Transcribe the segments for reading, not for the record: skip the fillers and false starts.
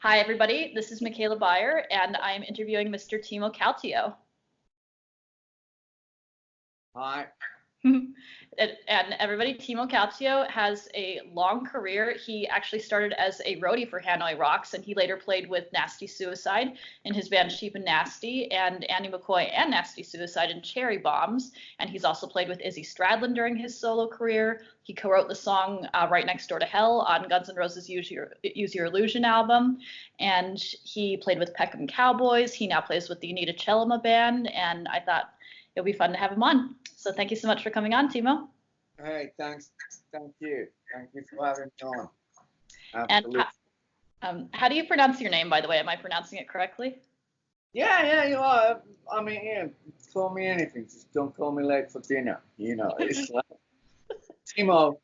Hi, everybody. This is Michaela Beyer, and I'm interviewing Mr. Timo Kaltio. Hi. And everybody, Timo Kaltio has a long career. He actually started as a roadie for Hanoi Rocks, and he later played with Nasty Suicide in his band Cheap and Nasty, and Andy McCoy and Nasty Suicide in Cherry Bombz. And he's also played with Izzy Stradlin during his solo career. He co-wrote the song Right Next Door to Hell on Guns N' Roses' Use Your Illusion album. And he played with Peckham Cowboys. He now plays with the Anita Chellamah band, and I thought it'll be fun to have him on. So thank you so much for coming on, Timo. Hey, thanks. Thank you. Thank you for having me on. Absolutely. And how do you pronounce your name, by the way? Am I pronouncing it correctly? Yeah, you are. I mean, yeah, call me anything. Just don't call me late for dinner. You know, it's like Timo.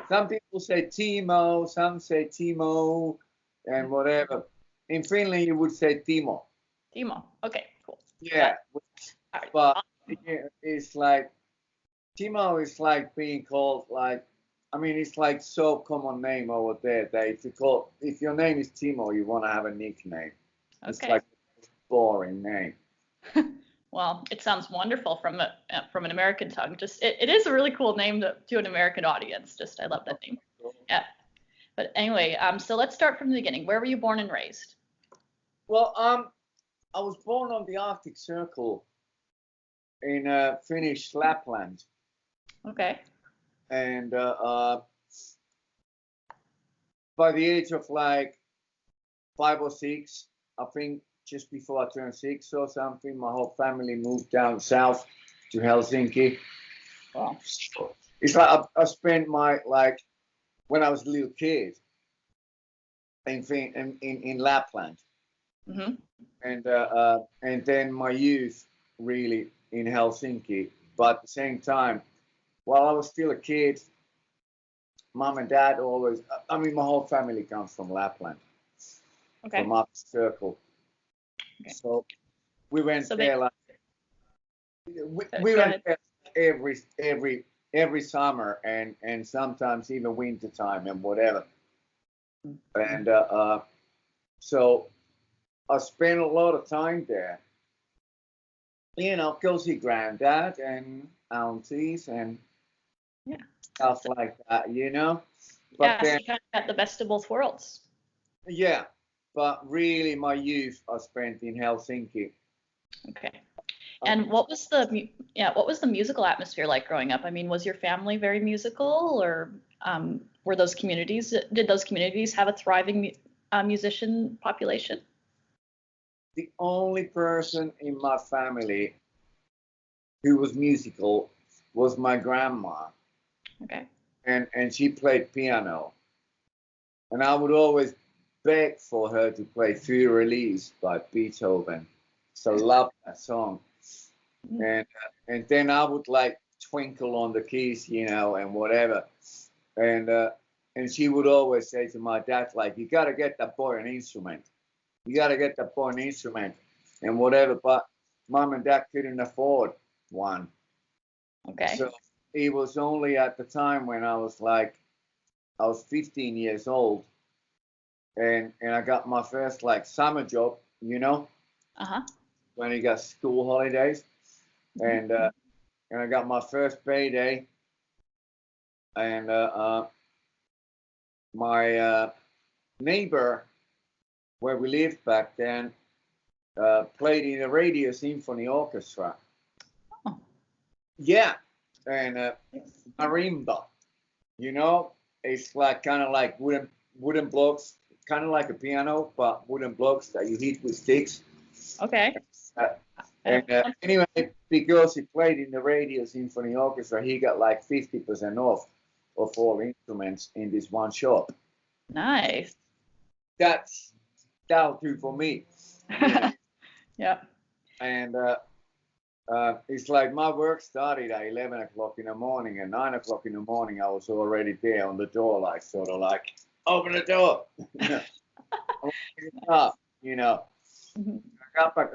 Some people say Timo, some say Timo, and whatever. In Finland, you would say Timo. Timo. Okay, cool. Yeah, right. But it's like Timo is like being called like, I mean, it's like so common name over there that if your name is Timo, you want to have a nickname. Okay. It's like a boring name. Well, it sounds wonderful from an American tongue. Just it is a really cool name to an American audience. Just I love that name. Yeah. But anyway, so let's start from the beginning. Where were you born and raised? Well, I was born on the Arctic Circle in Finnish Lapland. Okay. And by the age of like 5 or 6, I think just before I turned 6 or something, my whole family moved down south to Helsinki. Wow. It's like I spent my, like, when I was a little kid in Lapland. Mm-hmm. And then my youth really in Helsinki. But at the same time, while I was still a kid, mom and dad always, I mean, my whole family comes from Lapland. Okay. From Arctic Circle. Okay. So we went there like, we went there every summer and sometimes even winter time and whatever. And so I spent a lot of time there. You know, go see granddad and aunties and stuff like that, you know. But then, so you kind of got the best of both worlds. Yeah, but really my youth I spent in Helsinki. Okay. And what was the musical atmosphere like growing up? I mean, was your family very musical, or did those communities have a thriving musician population? The only person in my family who was musical was my grandma. Okay. And she played piano. And I would always beg for her to play Free Release by Beethoven. So love that song. And then I would like twinkle on the keys, you know, and whatever. And she would always say to my dad, like, you got to get that boy an instrument. You got to get that boy an instrument and whatever. But mom and dad couldn't afford one. Okay. So it was only at the time when I was 15 years old and I got my first like summer job, you know, when I got school holidays and I got my first payday and my neighbor where we lived back then played in a radio symphony orchestra. Oh. Yeah. And marimba, you know, it's like kind of like wooden blocks, kind of like a piano, but wooden blocks that you hit with sticks. Okay. Anyway, because he played in the radio symphony orchestra, he got like 50% off of all instruments in this one shop. Nice. That'll do for me. Yeah. And it's like my work started at 11 o'clock in the morning, and 9 o'clock in the morning I was already there on the door, like sort of like, open the door. You know. Mm-hmm. I got back.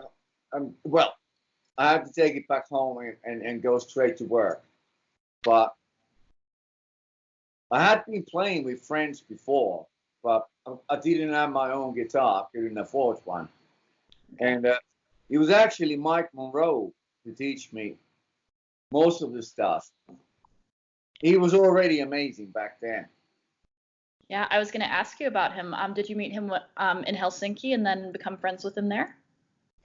Well, I had to take it back home and go straight to work. But I had been playing with friends before, but I didn't have my own guitar, couldn't afford one. And it was actually Mike Monroe to teach me most of the stuff. He was already amazing back then. Yeah, I was going to ask you about him. Did you meet him in Helsinki and then become friends with him there?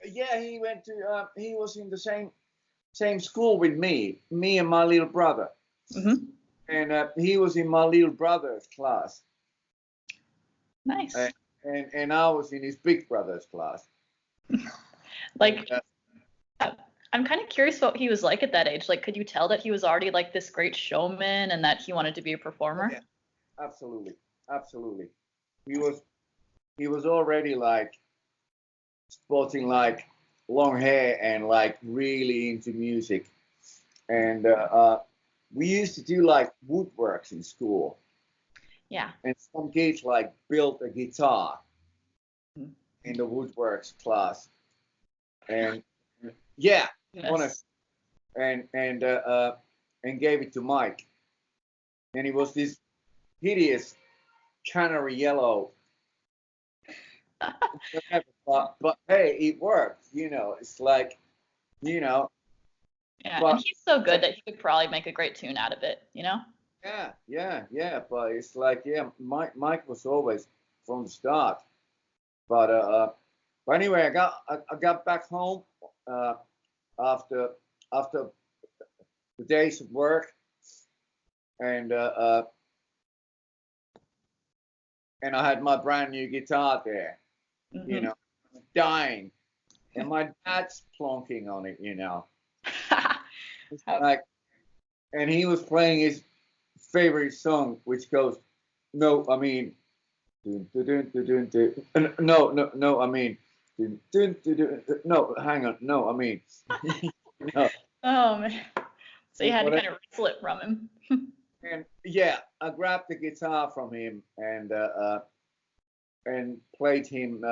Yeah, he went to. He was in the same school with me and my little brother. Mm-hmm. And he was in my little brother's class. Nice. And I was in his big brother's class. Like, I'm kind of curious what he was like at that age. Like, could you tell that he was already like this great showman and that he wanted to be a performer? Yeah, absolutely. He was already like sporting like long hair and like really into music. And we used to do like woodworks in school. Yeah. And some kids like built a guitar in the woodworks class. And yeah, honest. And gave it to Mike. And it was this hideous canary yellow. but hey, it worked. It's like, Yeah, and he's so good that he could probably make a great tune out of it. Yeah. But it's like, yeah, Mike was always from the start. But anyway, I got back home after the days of work, and I had my brand new guitar there, Mm-hmm. dying, and my dad's plonking on it, like, and he was playing his favorite song, which goes, no, I mean, dun, dun, dun, dun, dun, dun. No, I mean, dun, dun, dun, dun, no, hang on, no, I mean, no. Oh man. So you had to kind of wrestle it from him. And yeah, I grabbed the guitar from him and played him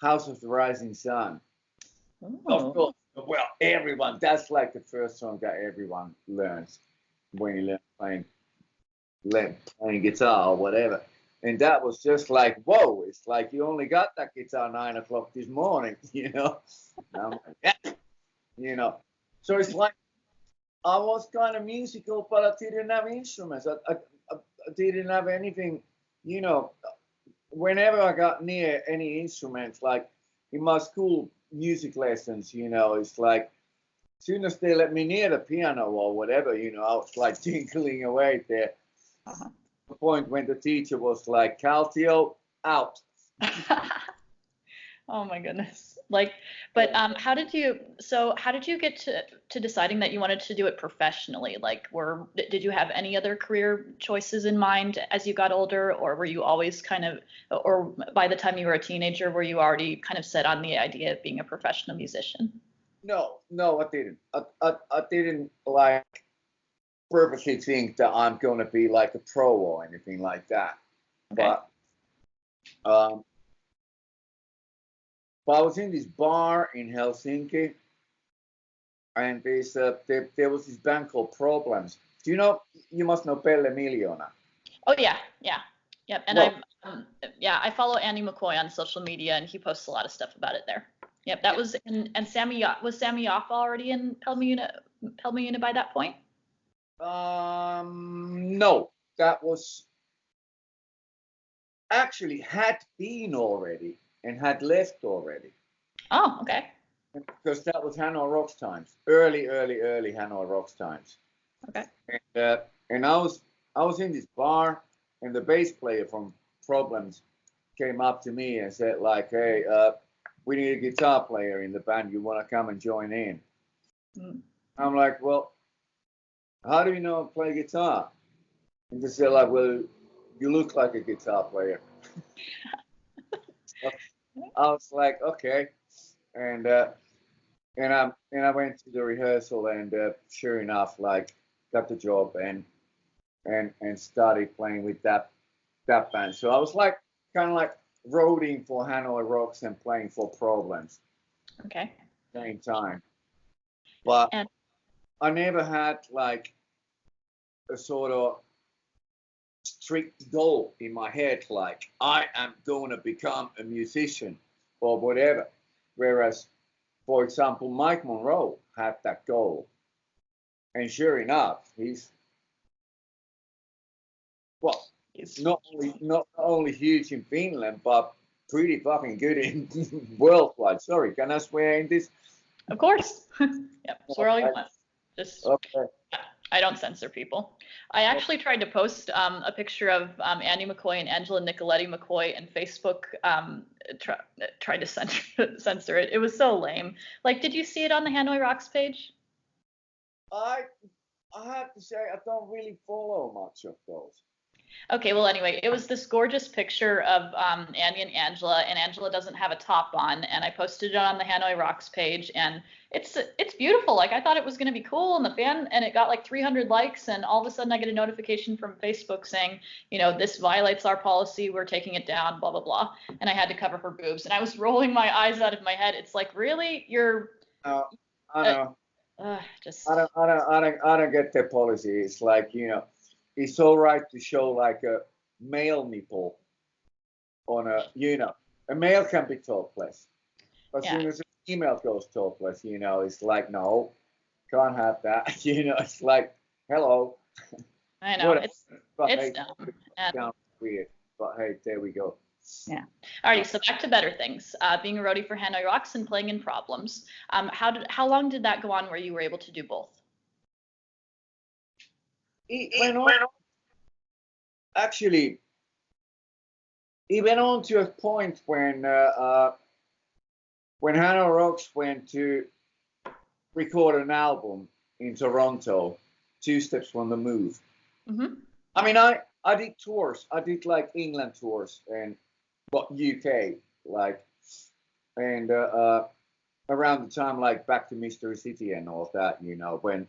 House of the Rising Sun. Of course, well, everyone, that's like the first song that everyone learns when you learn playing guitar or whatever. And that was just like, whoa, it's like you only got that guitar 9 o'clock this morning, And I'm like, yeah. So it's like, I was kind of musical, but I didn't have instruments. I didn't have anything, whenever I got near any instruments, like in my school music lessons, it's like, as soon as they let me near the piano or whatever, I was like tinkling away there. Uh-huh. The point when the teacher was like, Kaltio, out. Oh my goodness. But how did you get to deciding that you wanted to do it professionally? Like, did you have any other career choices in mind as you got older, or were you always or by the time you were a teenager, were you already kind of set on the idea of being a professional musician? No, I didn't. I didn't like purposely think that I'm going to be like a pro or anything like that. Okay. But I was in this bar in Helsinki, and there was this band called Problems. You must know Pelle Miljoona. Oh yeah. Yep. And I follow Andy McCoy on social media, and he posts a lot of stuff about it there. Yep, that was and Sammy Yaffa already in Pelmuna by that point? No, that was actually had been already and had left already. Oh, okay. Because that was Hanoi Rocks times, early Hanoi Rocks times. Okay. And I was in this bar, and the bass player from Problems came up to me and said like, hey, we need a guitar player in the band. You want to come and join in? Mm. I'm like, well, how do you know I play guitar? And they said like, well, you look like a guitar player. So I was like, okay. And I went to the rehearsal, and sure enough, like, got the job and started playing with that band. So I was like kind of like roading for Hanoi Rocks and playing for Problems. Okay. Same time. But I never had like a sort of strict goal in my head, like I am going to become a musician or whatever. Whereas, for example, Mike Monroe had that goal, and sure enough, he's well, not only huge in Finland, but pretty fucking good in worldwide. Sorry, can I swear in this? Of course. Yep, swear all you want. Just Okay. I don't censor people. I actually tried to post a picture of Andy McCoy and Angela Nicoletti McCoy, and Facebook tried to censor it. It was so lame. Like, did you see it on the Hanoi Rocks page? I have to say I don't really follow much of those. Okay, well, anyway, it was this gorgeous picture of Andy and Angela doesn't have a top on, and I posted it on the Hanoi Rocks page, and it's beautiful. Like, I thought it was going to be cool, and it got like 300 likes, and all of a sudden I get a notification from Facebook saying, you know, this violates our policy, we're taking it down, blah, blah, blah, and I had to cover her boobs, and I was rolling my eyes out of my head. It's like, really? You're... I know. Just... I don't get their policy. It's like, you know, it's all right to show like a male nipple on a, you know, a male can be topless. As soon as a female goes topless, you know, it's like, no, can't have that. You know, it's like, hello. I know, it's dumb. Sounds weird, but hey, there we go. Yeah. Alrighty, so back to better things. Being a roadie for Hanoi Rocks and playing in Problems. How long did that go on where you were able to do both? Actually, it went on to a point when Hanoi Rocks went to record an album in Toronto, 2 Steps from the Move. Mm-hmm. I mean, I did tours. I did like England tours and UK, like, and around the time like Back to Mystery City and all that, you know, when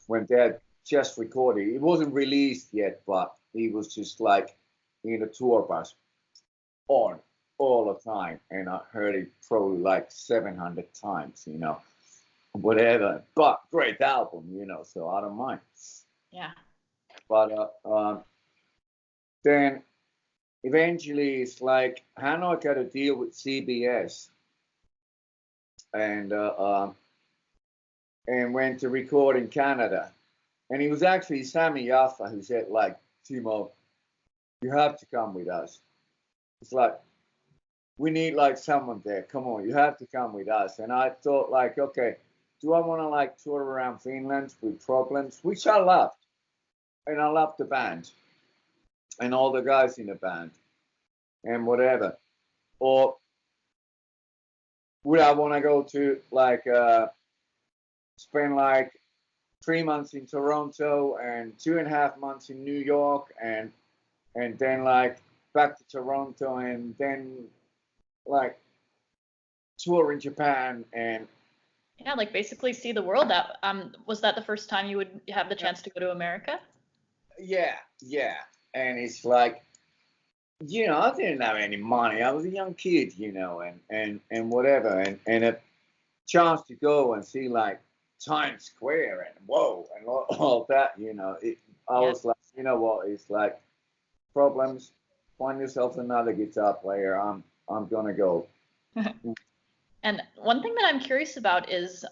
they had just recorded. It wasn't released yet, but it was just like in a tour bus on all the time, and I heard it probably like 700 times, you know, whatever. But great album, you know, so I don't mind. Yeah. But then eventually it's like Hanoi got a deal with CBS, and went to record in Canada. And it was actually Sammy Yaffa who said, like, Timo, you have to come with us. It's like, we need like someone there. Come on, you have to come with us. And I thought, like, okay, do I want to like tour around Finland with Problems, which I loved, and I loved the band and all the guys in the band and whatever, or would I want to go to like spend like 3 months in Toronto and 2.5 months in New York and then like back to Toronto and then like tour in Japan and like basically see the world. That was that the first time you would have the chance to go to America? Yeah, and it's like, you know, I didn't have any money. I was a young kid, you know, and whatever, and a chance to go and see like Times Square and whoa and all that, you know. I was like, you know what? It's like Problems. Find yourself another guitar player. I'm gonna go. And one thing that I'm curious about is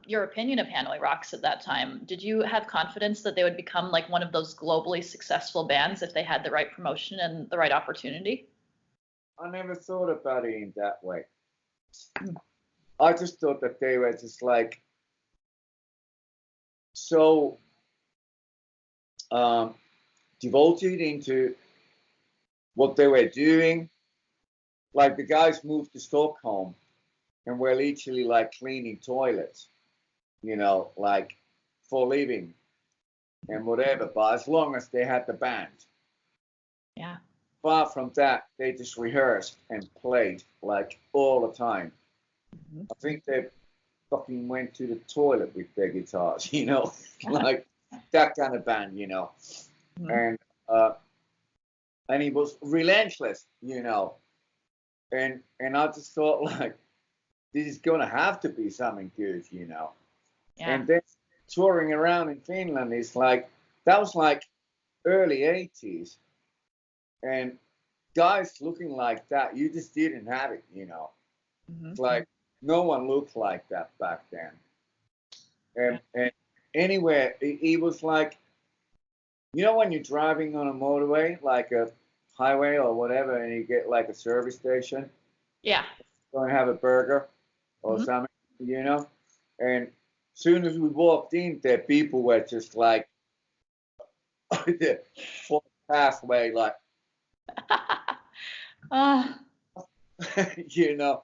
your opinion of Hanoi Rocks at that time. Did you have confidence that they would become like one of those globally successful bands if they had the right promotion and the right opportunity? I never thought about it in that way. I just thought that they were just like so devoted into what they were doing. Like the guys moved to Stockholm and were literally like cleaning toilets, you know, like for living and whatever. But as long as they had the band. Yeah. Apart from that, they just rehearsed and played like all the time. Mm-hmm. I think they fucking went to the toilet with their guitars, you know, like that kind of band, you know. Mm-hmm. And he was relentless, you know. And I just thought like, this is gonna have to be something good, you know. Yeah. And then touring around in Finland is like, that was like early 80s, and guys looking like that, you just didn't have it, you know. It's like no one looked like that back then. And anywhere, it was like, you know, when you're driving on a motorway, like a highway or whatever, and you get like a service station, Yeah. go and have a burger or something, you know. And soon as we walked in there, people were just like, halfway, like, you know.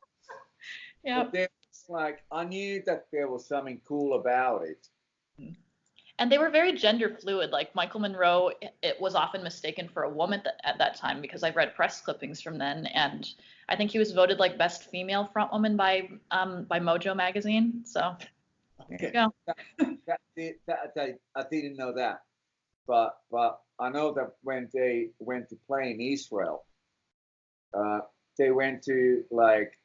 Yeah. But then it's like, I knew that there was something cool about it. And they were very gender fluid. Like Michael Monroe, it was often mistaken for a woman at that time, because I've read press clippings from then, and I think he was voted like best female frontwoman by Mojo magazine. So there you go. I didn't know that, but I know that when they went to play in Israel, they went to like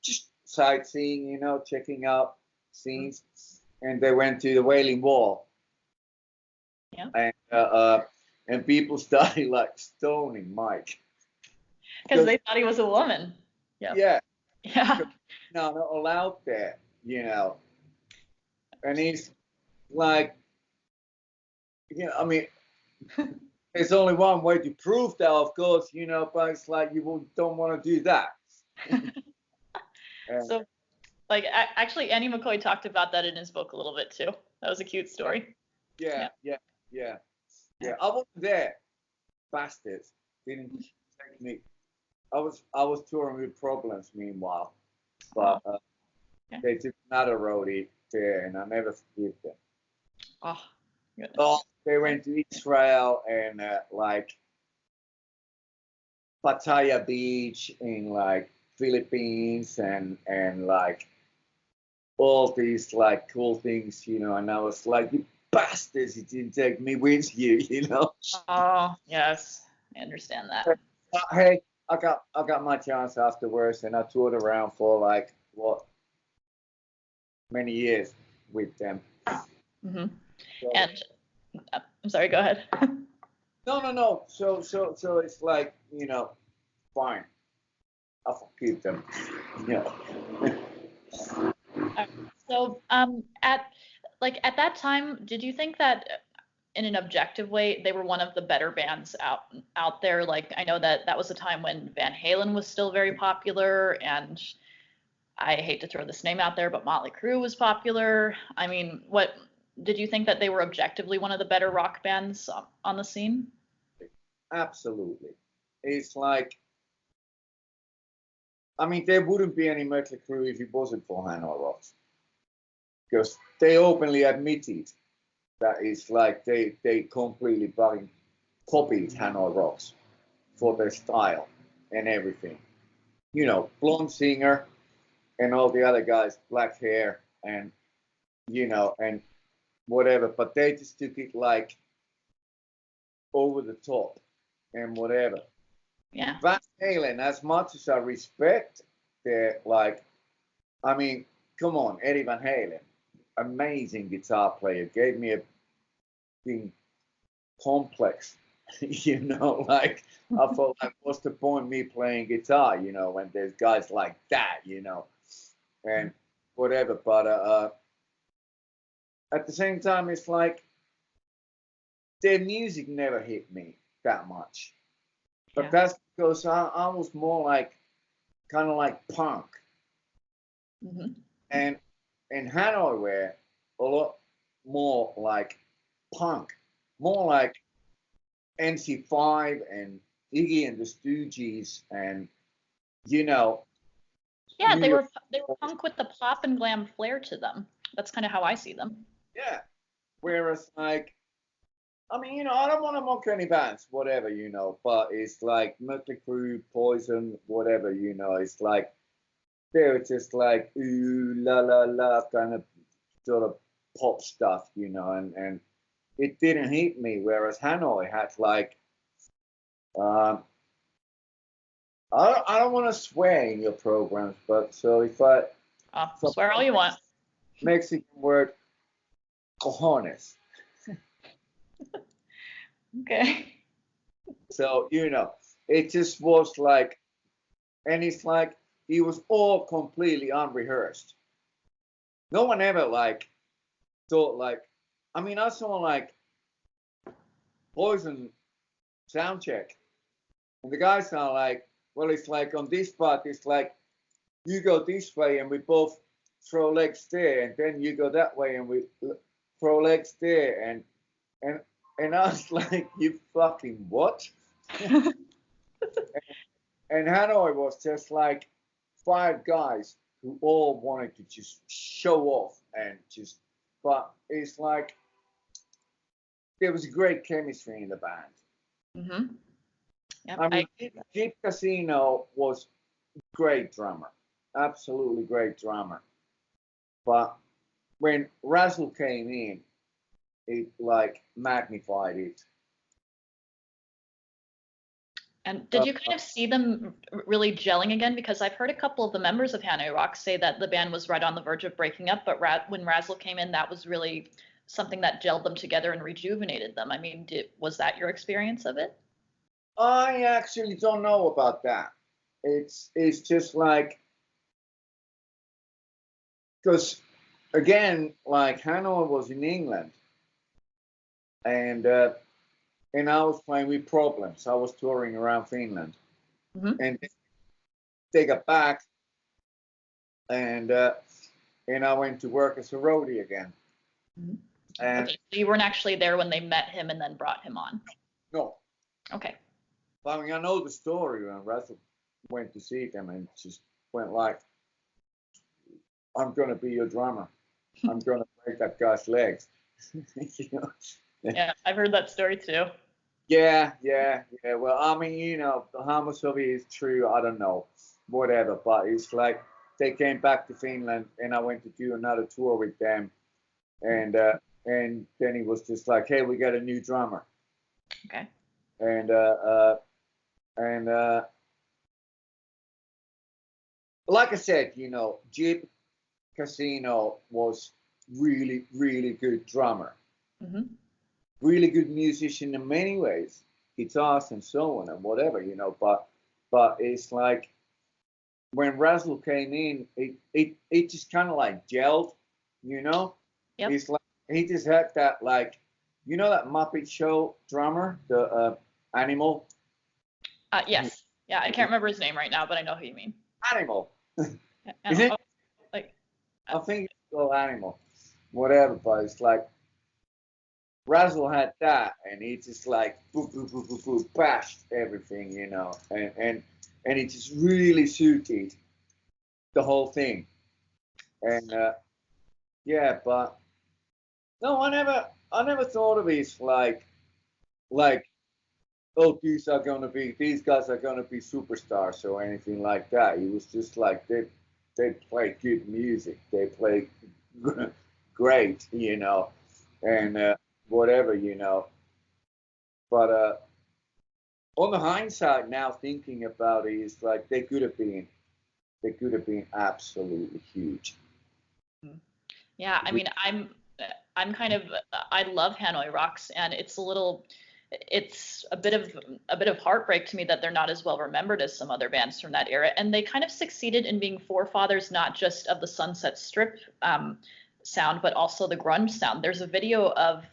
just sightseeing, you know, checking out scenes, and they went to the Wailing Wall. Yeah. And people started like stoning Mike because they thought he was a woman. Yeah. Yeah. No, not allowed there, you know. And he's like, you know, I mean, there's only one way to prove that, of course, you know, but it's like you don't want to do that. So, like, actually, Andy McCoy talked about that in his book a little bit too. That was a cute story. Yeah. I wasn't there. Bastards didn't take me. I was touring with Problems meanwhile, but they took another roadie there, and I never forgive them. Oh, goodness. Oh, they went to Israel and like Pattaya Beach in like Philippines and like all these like cool things, you know. And I was like, you bastards, you didn't take me with you, you know. Oh, yes, I understand that. Hey, I got my chance afterwards, and I toured around for like many years with them. So, and I'm sorry, go ahead. No. So it's like, you know, fine. I'll forgive them. Yeah. So at that time, did you think that in an objective way they were one of the better bands out there? Like, I know that was a time when Van Halen was still very popular, and I hate to throw this name out there, but Motley Crue was popular. I mean, what did you think that they were objectively one of the better rock bands on the scene? Absolutely. It's like, I mean, there wouldn't be any Motley Crue if it wasn't for Hanoi Rocks, because they openly admitted that it's like they completely copied Hanoi Rocks for their style and everything. You know, blonde singer and all the other guys, black hair and, you know, and whatever, but they just took it like over the top and whatever. Yeah. Van Halen, as much as I respect their, like, I mean, come on, Eddie Van Halen, amazing guitar player, gave me a thing complex, you know, like, I thought, like, what's the point of me playing guitar, you know, when there's guys like that, you know, and whatever, but at the same time, it's like, their music never hit me that much. But that's because I was more like, kind of like punk. And Hanoi were a lot more like punk, more like MC5 and Iggy and the Stooges, and, you know. Yeah, they were punk with the pop and glam flair to them. That's kind of how I see them. Yeah. Whereas, like, I mean, you know, I don't want to mock any bands, whatever, you know, but it's like Motley Crue, Poison, whatever, you know, it's like, they're just like, ooh, la, la, la, kind of sort of pop stuff, you know, and it didn't hit me, whereas Hanoi had like, I don't want to swear in your programs, but so if I... swear all you want. Mexican word, cojones. Okay. So, it just was like, and it's like, it was all completely unrehearsed. No one ever like thought like, I mean, I saw like Poison soundcheck, and the guys are like, well, it's like on this part, it's like you go this way and we both throw legs there, and then you go that way and we throw legs there, and I was like, you fucking what? And Hanoi was just like 5 guys who all wanted to just show off and just, but it's like there was a great chemistry in the band. Mm-hmm. Yep, I mean, Jeep Casino was great drummer, absolutely great drummer. But when Razzle came in, it like magnified it. And did you kind of see them really gelling again? Because I've heard a couple of the members of Hanoi Rocks say that the band was right on the verge of breaking up, but when Razzle came in, that was really something that gelled them together and rejuvenated them. I mean, was that your experience of it? I actually don't know about that. It's just like, because again, like Hanoi was in England, and I was playing with Problems. I was touring around Finland, and they got back, and I went to work as a roadie again. And Okay, so you weren't actually there when they met him and then brought him on. no. Okay. I mean, I know the story when Russell went to see them and just went like, I'm going to be your drummer. I'm going to break that guy's legs. Yeah, I've heard that story too. Yeah. Well, I mean, how much of it is true, I don't know. Whatever. But it's like they came back to Finland and I went to do another tour with them. And then he was just like, hey, we got a new drummer. Okay. And like I said, Jeep Casino was really, really good drummer. Really good musician in many ways, guitars and so on and whatever, but it's like when Razzle came in, it just kind of like gelled, Yep. It's like he just had that like, that Muppet Show drummer, the Animal. Yes. Yeah, I can't remember his name right now, but I know who you mean. Animal. Is it? Like, I think it's called Animal, whatever. But it's like Razzle had that, and he just like bashed everything, and it just really suited the whole thing. And yeah, but no, I never thought of it like, oh, these guys are gonna be superstars or anything like that. It was just like they play good music, they play great, and whatever, But on the hindsight now, thinking about it, it's like they could have been absolutely huge. Yeah, I mean, I'm kind of, I love Hanoi Rocks, and it's a bit of heartbreak to me that they're not as well remembered as some other bands from that era. And they kind of succeeded in being forefathers not just of the Sunset Strip sound, but also the grunge sound. There's a video of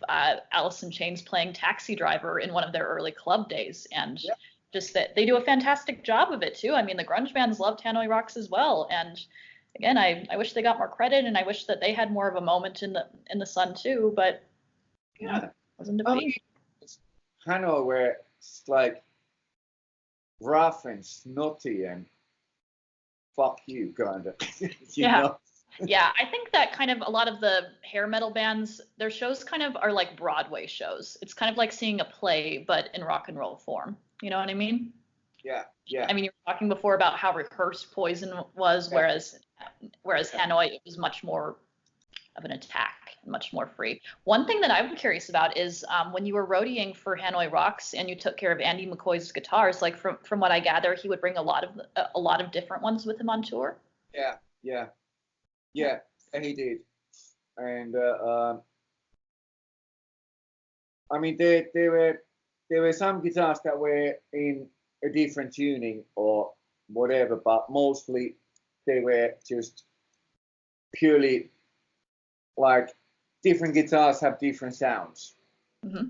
Alice in Chains playing Taxi Driver in one of their early club days, and just that they do a fantastic job of it too. I mean, the grunge bands loved Hanoi Rocks as well, and again, I wish they got more credit, and I wish that they had more of a moment in the sun too, but wasn't to be. Hanoi where it's like rough and snotty and fuck you kind of, you know? Yeah, I think that kind of a lot of the hair metal bands, their shows kind of are like Broadway shows. It's kind of like seeing a play, but in rock and roll form. You know what I mean? Yeah. I mean, you were talking before about how rehearsed Poison was, whereas Hanoi, it was much more of an attack, much more free. One thing that I'm curious about is when you were roadieing for Hanoi Rocks and you took care of Andy McCoy's guitars, like from what I gather, he would bring a lot of different ones with him on tour. Yeah, he did. And I mean, they were there were some guitars that were in a different tuning or whatever, but mostly they were just purely like different guitars have different sounds. Mm-hmm.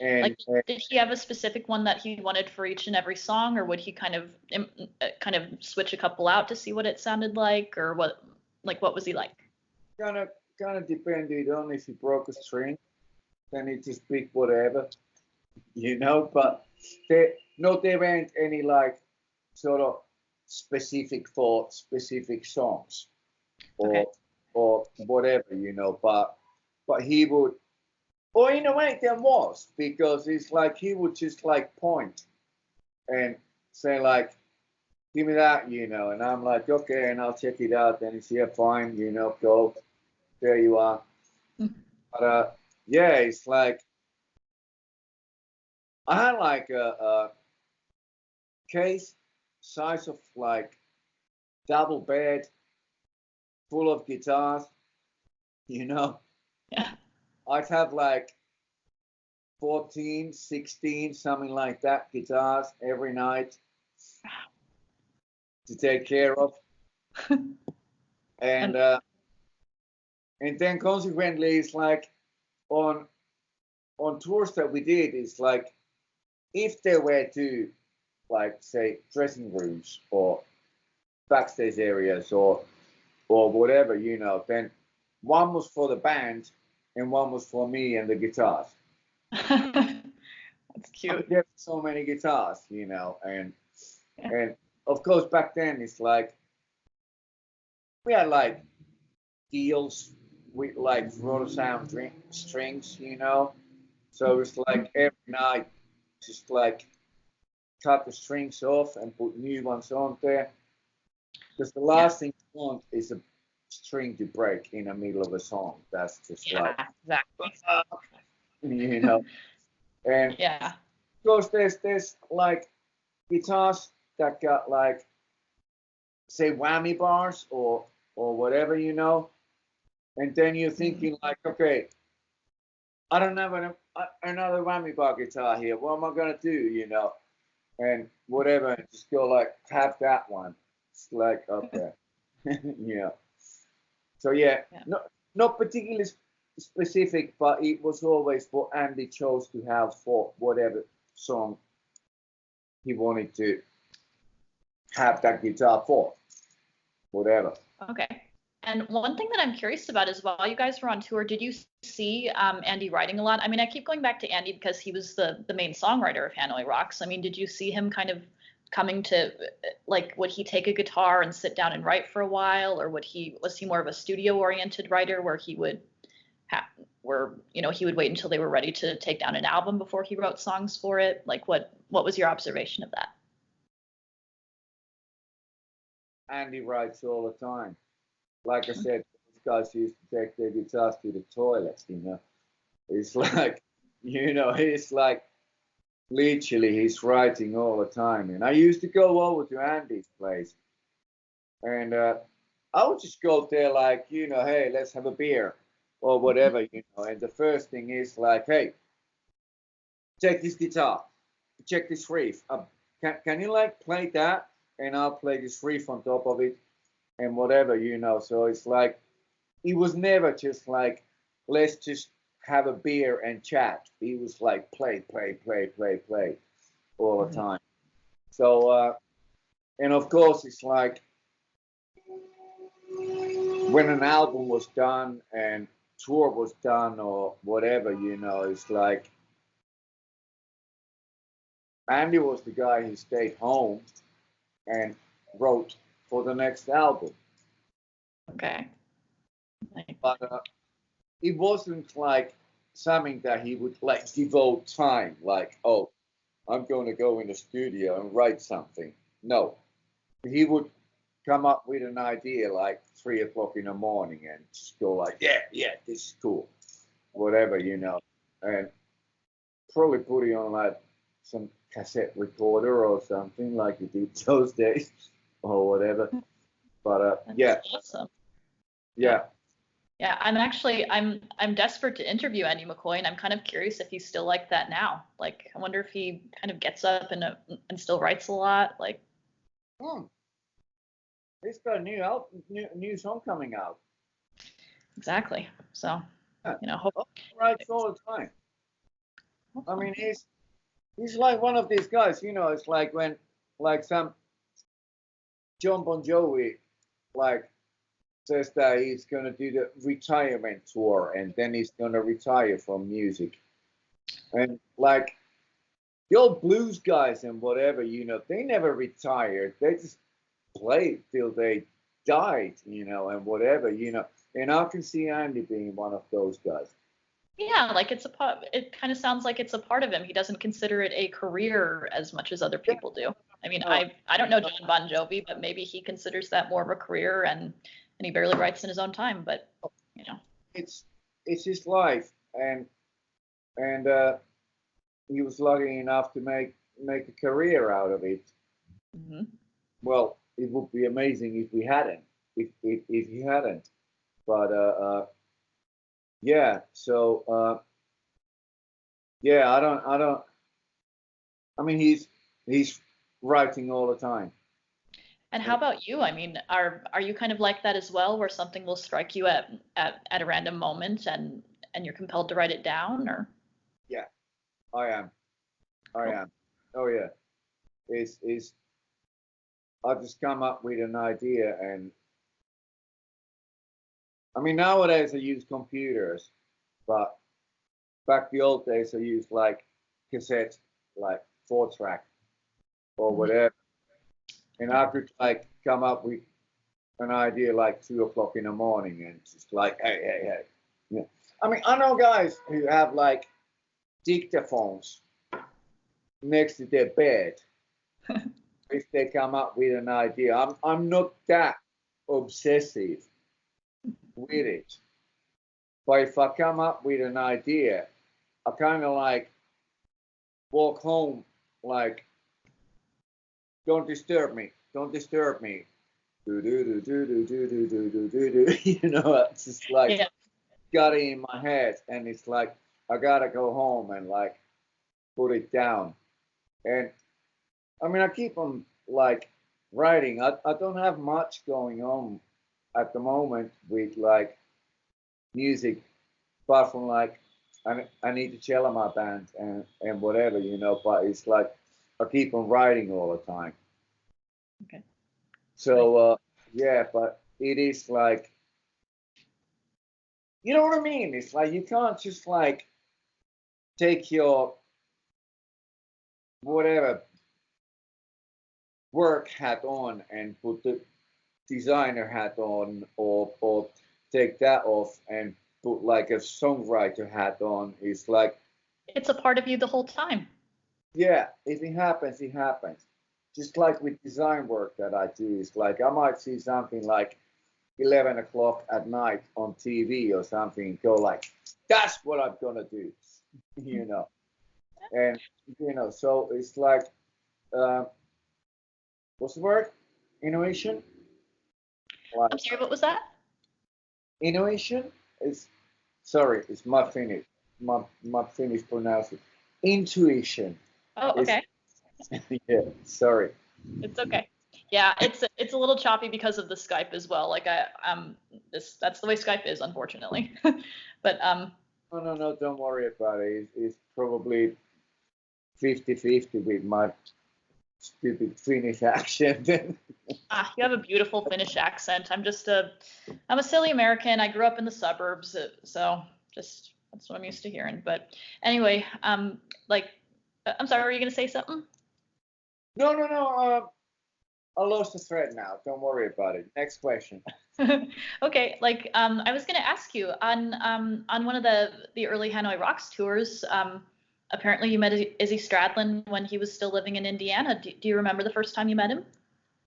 And like, did he have a specific one that he wanted for each and every song, or would he kind of switch a couple out to see what it sounded like, or what was he like? kind of depended on if he broke a string, then he just picked whatever, But there weren't any like sort of specific for specific songs or whatever, But he would, or in a way there was, because it's like he would just like point and say like, give me that, and I'm like, okay, and I'll check it out. And he's, yeah, fine, go, there you are. But yeah, it's like, I had like a case size of like double bed full of guitars, Yeah. I'd have like 14, 16, something like that guitars every night to take care of. And then consequently, it's like on tours that we did, it's like if there were two, like say dressing rooms or backstage areas or whatever, then one was for the band and one was for me and the guitars. That's cute. There were so many guitars, and of course back then it's like we had like deals with like rotor sound strings, So it's like every night, just like cut the strings off and put new ones on there. Because the last thing you want is a string to break in the middle of a song. That's just exactly. And of course there's like guitars that got like say whammy bars or whatever, and then you're thinking like, okay, I don't have another whammy bar guitar here. What am I gonna do, And whatever, just go like have that one. It's like okay, So not particularly specific, but it was always what Andy chose to have for whatever song he wanted to have that guitar for, whatever. Okay. And one thing that I'm curious about is while you guys were on tour, did you see Andy writing a lot? I mean, I keep going back to Andy because he was the main songwriter of Hanoi Rocks. I mean, did you see him kind of coming to, like, would he take a guitar and sit down and write for a while, or was he more of a studio-oriented writer where he would he would wait until they were ready to take down an album before he wrote songs for it? Like, what was your observation of that? Andy writes all the time. Like I said, these guys used to take their guitars to the toilet, It's like, it's like literally he's writing all the time. And I used to go over to Andy's place and I would just go there like, hey, let's have a beer or whatever, And the first thing is like, hey, check this guitar, check this riff. Can you like play that? And I'll play this riff on top of it and whatever, So it's like, it was never just like, let's just have a beer and chat. He was like, play all the time. So, and of course, it's like, when an album was done and tour was done or whatever, it's like, Andy was the guy who stayed home and wrote for the next album. Okay. But it wasn't like something that he would like devote time, like, oh, I'm going to go in the studio and write something. No, he would come up with an idea like 3 o'clock in the morning and just go like, yeah, this is cool, whatever, and probably put it on like some cassette recorder or something like you did those days or whatever. But That's awesome. Yeah. Yeah, I'm desperate to interview Andy McCoy, and I'm kind of curious if he's still like that now. Like, I wonder if he kind of gets up and still writes a lot. Like, he's got a new song coming out. Exactly. So, Yeah. Hope. Writes all the time. I mean, he's like one of these guys. It's like when some Jon Bon Jovi says that he's going to do the retirement tour and then he's going to retire from music. And the old blues guys and whatever, they never retired. They just played till they died, and whatever, And I can see Andy being one of those guys. Yeah, like it kind of sounds like it's a part of him. He doesn't consider it a career as much as other people do. I mean, I don't know Jon Bon Jovi, but maybe he considers that more of a career and he barely writes in his own time, but it's his life, and he was lucky enough to make a career out of it. Mm-hmm. Well, it would be amazing if he hadn't, but yeah. So yeah, I mean, he's writing all the time. And how about you? I mean, are you kind of like that as well, where something will strike you at a random moment and you're compelled to write it down, or? Yeah, I am. Oh yeah. Is I just come up with an idea, and I mean, nowadays I use computers, but back the old days I used cassette, 4-track or whatever. And I could come up with an idea 2 o'clock in the morning and just hey. Yeah. I mean, I know guys who have dictaphones next to their bed if they come up with an idea. I'm not that obsessive with it. But if I come up with an idea, I kind of walk home don't disturb me. Do do. It's just got it in my head, and it's I gotta go home and put it down. And I mean, I keep on writing. I don't have much going on at the moment with music, apart from Anita Chellamah band and whatever, But it's I keep on writing all the time. Okay. So yeah, but it is you know what I mean? It's you can't just take your whatever work hat on and put the designer hat on, or take that off and put a songwriter hat on. It's it's a part of you the whole time. Yeah, if it happens, it happens. Just with design work that I do, it's I might see something 11 o'clock at night on TV or something and go that's what I'm gonna do, And so it's what's the word? Innovation? I'm sorry, what was that? Innovation is it's my Finnish. My Finnish pronounce it. Intuition. Oh, okay. Yeah, sorry. It's okay. Yeah, it's a little choppy because of the Skype as well. That's the way Skype is, unfortunately. But No, don't worry about it. It's probably 50-50 with my stupid Finnish accent. You have a beautiful Finnish accent. I'm a silly American. I grew up in the suburbs, so just that's what I'm used to hearing. But anyway, I'm sorry, were you gonna say something? No. I lost the thread now. Don't worry about it. Next question. Okay, I was gonna ask you on one of the early Hanoi Rocks tours. Apparently you met Izzy Stradlin when he was still living in Indiana. Do you remember the first time you met him?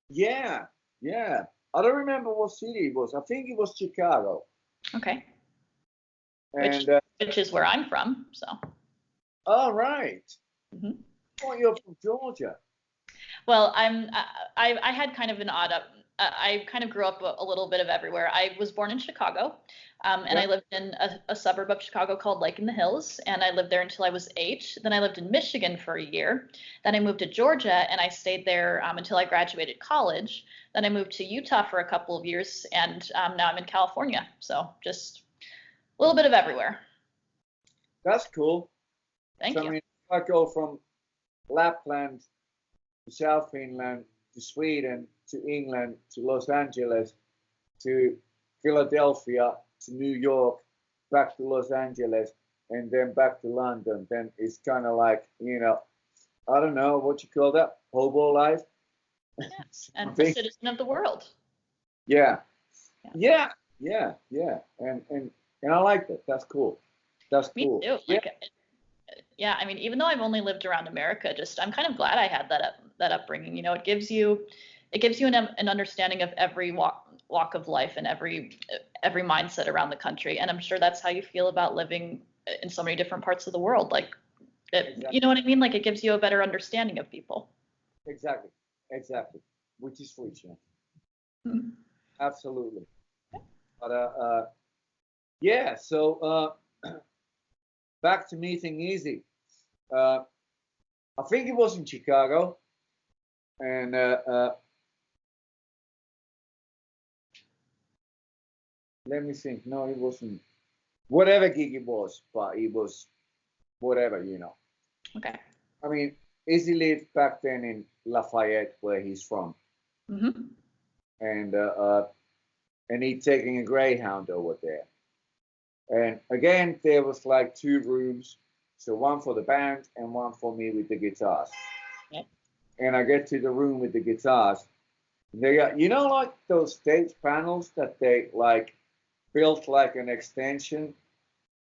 Yeah. I don't remember what city it was. I think it was Chicago. Okay. And which is where I'm from. So. All right. Mm-hmm. Oh, you're from Georgia. Well, I had kind of an odd I kind of grew up a little bit of everywhere. I was born in Chicago, and I lived in a suburb of Chicago called Lake in the Hills, and I lived there until I was 8. Then I lived in Michigan for a year. Then I moved to Georgia, and I stayed there until I graduated college. Then I moved to Utah for a couple of years, and now I'm in California. So just a little bit of everywhere. That's cool. Thank you. I mean, I go from Lapland to South Finland to Sweden to England to Los Angeles to Philadelphia to New York, back to Los Angeles, and then back to London. Then it's kind of like, I don't know what you call that, Hobo Life. Yeah, and a citizen of the world. Yeah. And I like that. That's cool. That's cool. Me too. Yeah, I mean, even though I've only lived around America, I'm kind of glad I had that upbringing. It gives you an understanding of every walk of life and every mindset around the country. And I'm sure that's how you feel about living in so many different parts of the world. Exactly. You know what I mean? Like, it gives you a better understanding of people. Exactly. Which is sweet, yeah. Mm-hmm. Absolutely. But yeah. So back to meeting Izzy. I think it was in Chicago, and let me think. No, it wasn't. Whatever gig it was, but it was whatever, Okay. I mean, Izzy lived back then in Lafayette, where he's from, Mm-hmm. and he'd taken a Greyhound over there. And again, there was like 2 rooms, so one for the band and one for me with the guitars. Yeah. And I get to the room with the guitars. They got, like those stage panels that they like built like an extension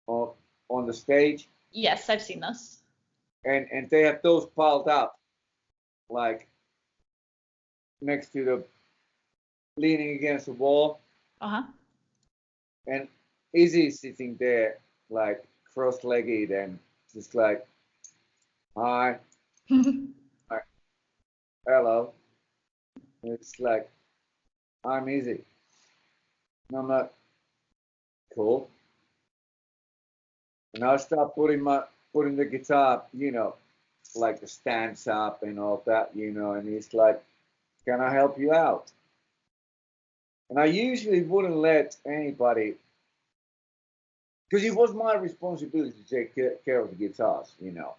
on the stage. Yes, I've seen those. And they have those piled up, like next to the leaning against the wall. Uh-huh. And Izzy sitting there like cross-legged and just like, hi, hi, hello. And it's like, I'm Izzy. And I'm like, cool. And I start putting the guitar, like the stands up and all that, and he's like, can I help you out? And I usually wouldn't let anybody, because it was my responsibility to take care of the guitars, Yeah.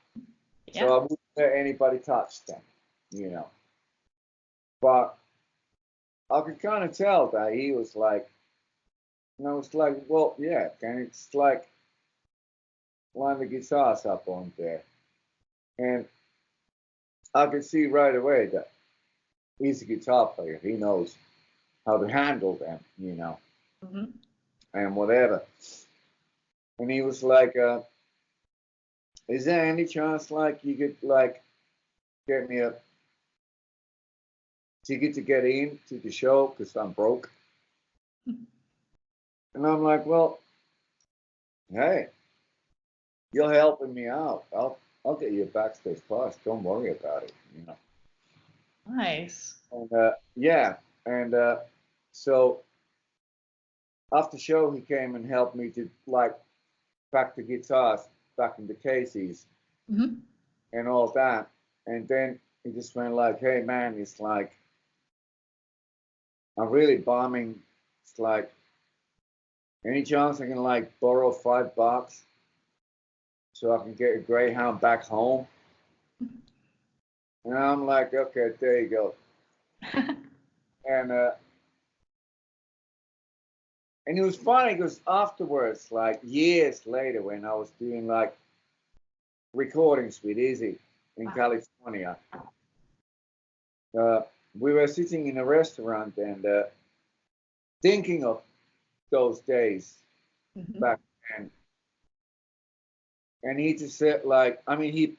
So I wouldn't let anybody touch them, But I could kind of tell that he was like, and I was like, well, yeah, can it's like line the guitars up on there. And I could see right away that he's a guitar player. He knows how to handle them, Mm-hmm. and whatever. And he was like, is there any chance like you could like get me a ticket to get in to the show because I'm broke? And I'm like, well, hey, you're helping me out. I'll get you a backstage pass. Don't worry about it, Nice. And yeah, and so after show he came and helped me to like pack the guitars back in the cases Mm-hmm. and all that. And then he just went like, hey man, it's like I'm really bombing. It's like, any chance I can like borrow $5 so I can get a Greyhound back home? And I'm like, okay, there you go. And it was funny because afterwards, like years later, when I was doing like recordings with Izzy in California, we were sitting in a restaurant and thinking of those days back then. And he just said, like, I mean, he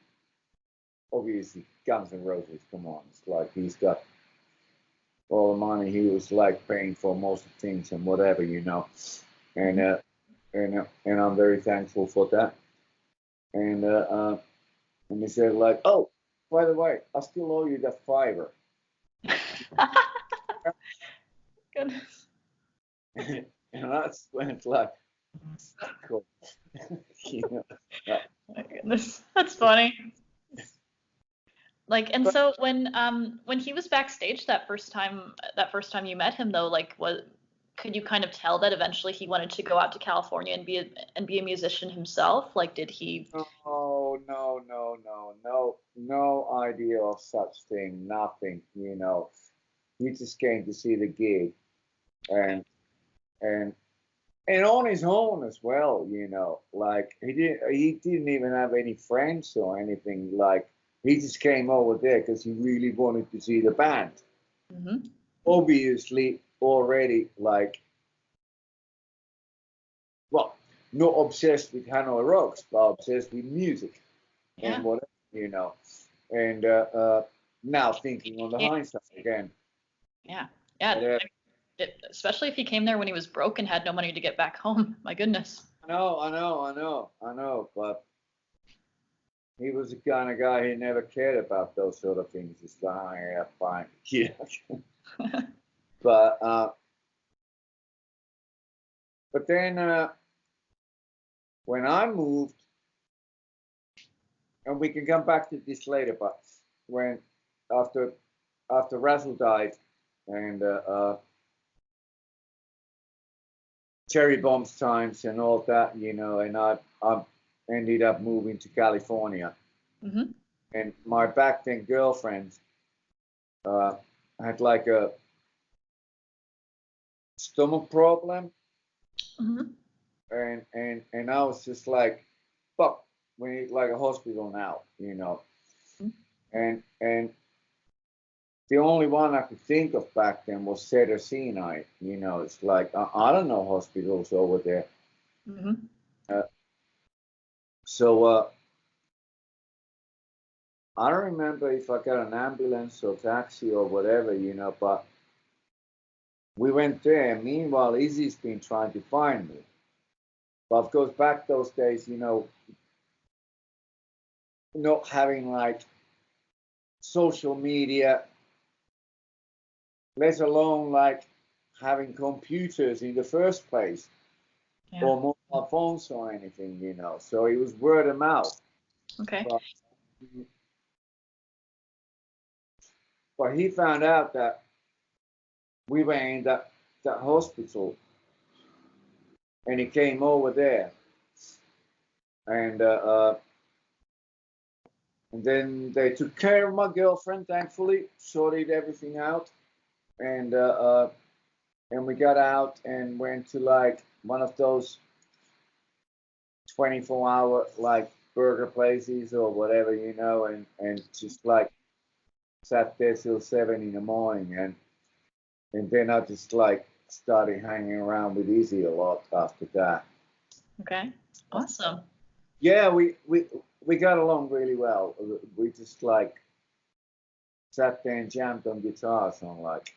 obviously Guns N' Roses, come on, it's like he's got all the money. He was like paying for most of things and whatever, and I'm very thankful for that. And he said like, oh, by the way, I still owe you that $5. goodness. And that's when it's like, cool. You know, Oh my goodness. That's funny. Like, and so when he was backstage that first time you met him though, like, could you kind of tell that eventually he wanted to go out to California and be a musician himself? Like, did he? No idea of such thing, nothing, you know. He just came to see the gig and and on his own as well, you know. Like he didn't even have any friends or anything. Like he just came over there because he really wanted to see the band. Mm-hmm. Obviously, already like, well, not obsessed with Hanoi Rocks, but obsessed with music and whatever, you know. And now thinking on the hindsight again. Yeah. Yeah. Especially if he came there when he was broke and had no money to get back home. My goodness. I know, but he was the kind of guy who never cared about those sort of things. It's like, oh, yeah, fine. Yeah. But then when I moved, and we can come back to this later, but when after Russell died and Cherry Bombz times and all that, you know, and I ended up moving to California. Mm-hmm. And my back then girlfriend had like a stomach problem. Mm-hmm. And I was just like, fuck, we need like a hospital now, you know. Mm-hmm. And the only one I could think of back then was Cedar Sinai, you know. It's like I don't know hospitals over there. Mm-hmm. So I don't remember if I got an ambulance or taxi or whatever, you know, but we went there. Meanwhile, Izzy's been trying to find me. But of course, back those days, you know, not having like social media, let alone like having computers in the first place, or mobile phones or anything, you know. So it was word of mouth. Okay. But he found out that we were in that hospital, and he came over there, and then they took care of my girlfriend, thankfully, sorted everything out, and we got out and went to like one of those 24-hour like burger places or whatever, you know, and just like sat there till 7 in the morning, and then I just like started hanging around with Izzy a lot after that. Okay. Awesome. Yeah, we got along really well. We just like sat there and jammed on guitars on like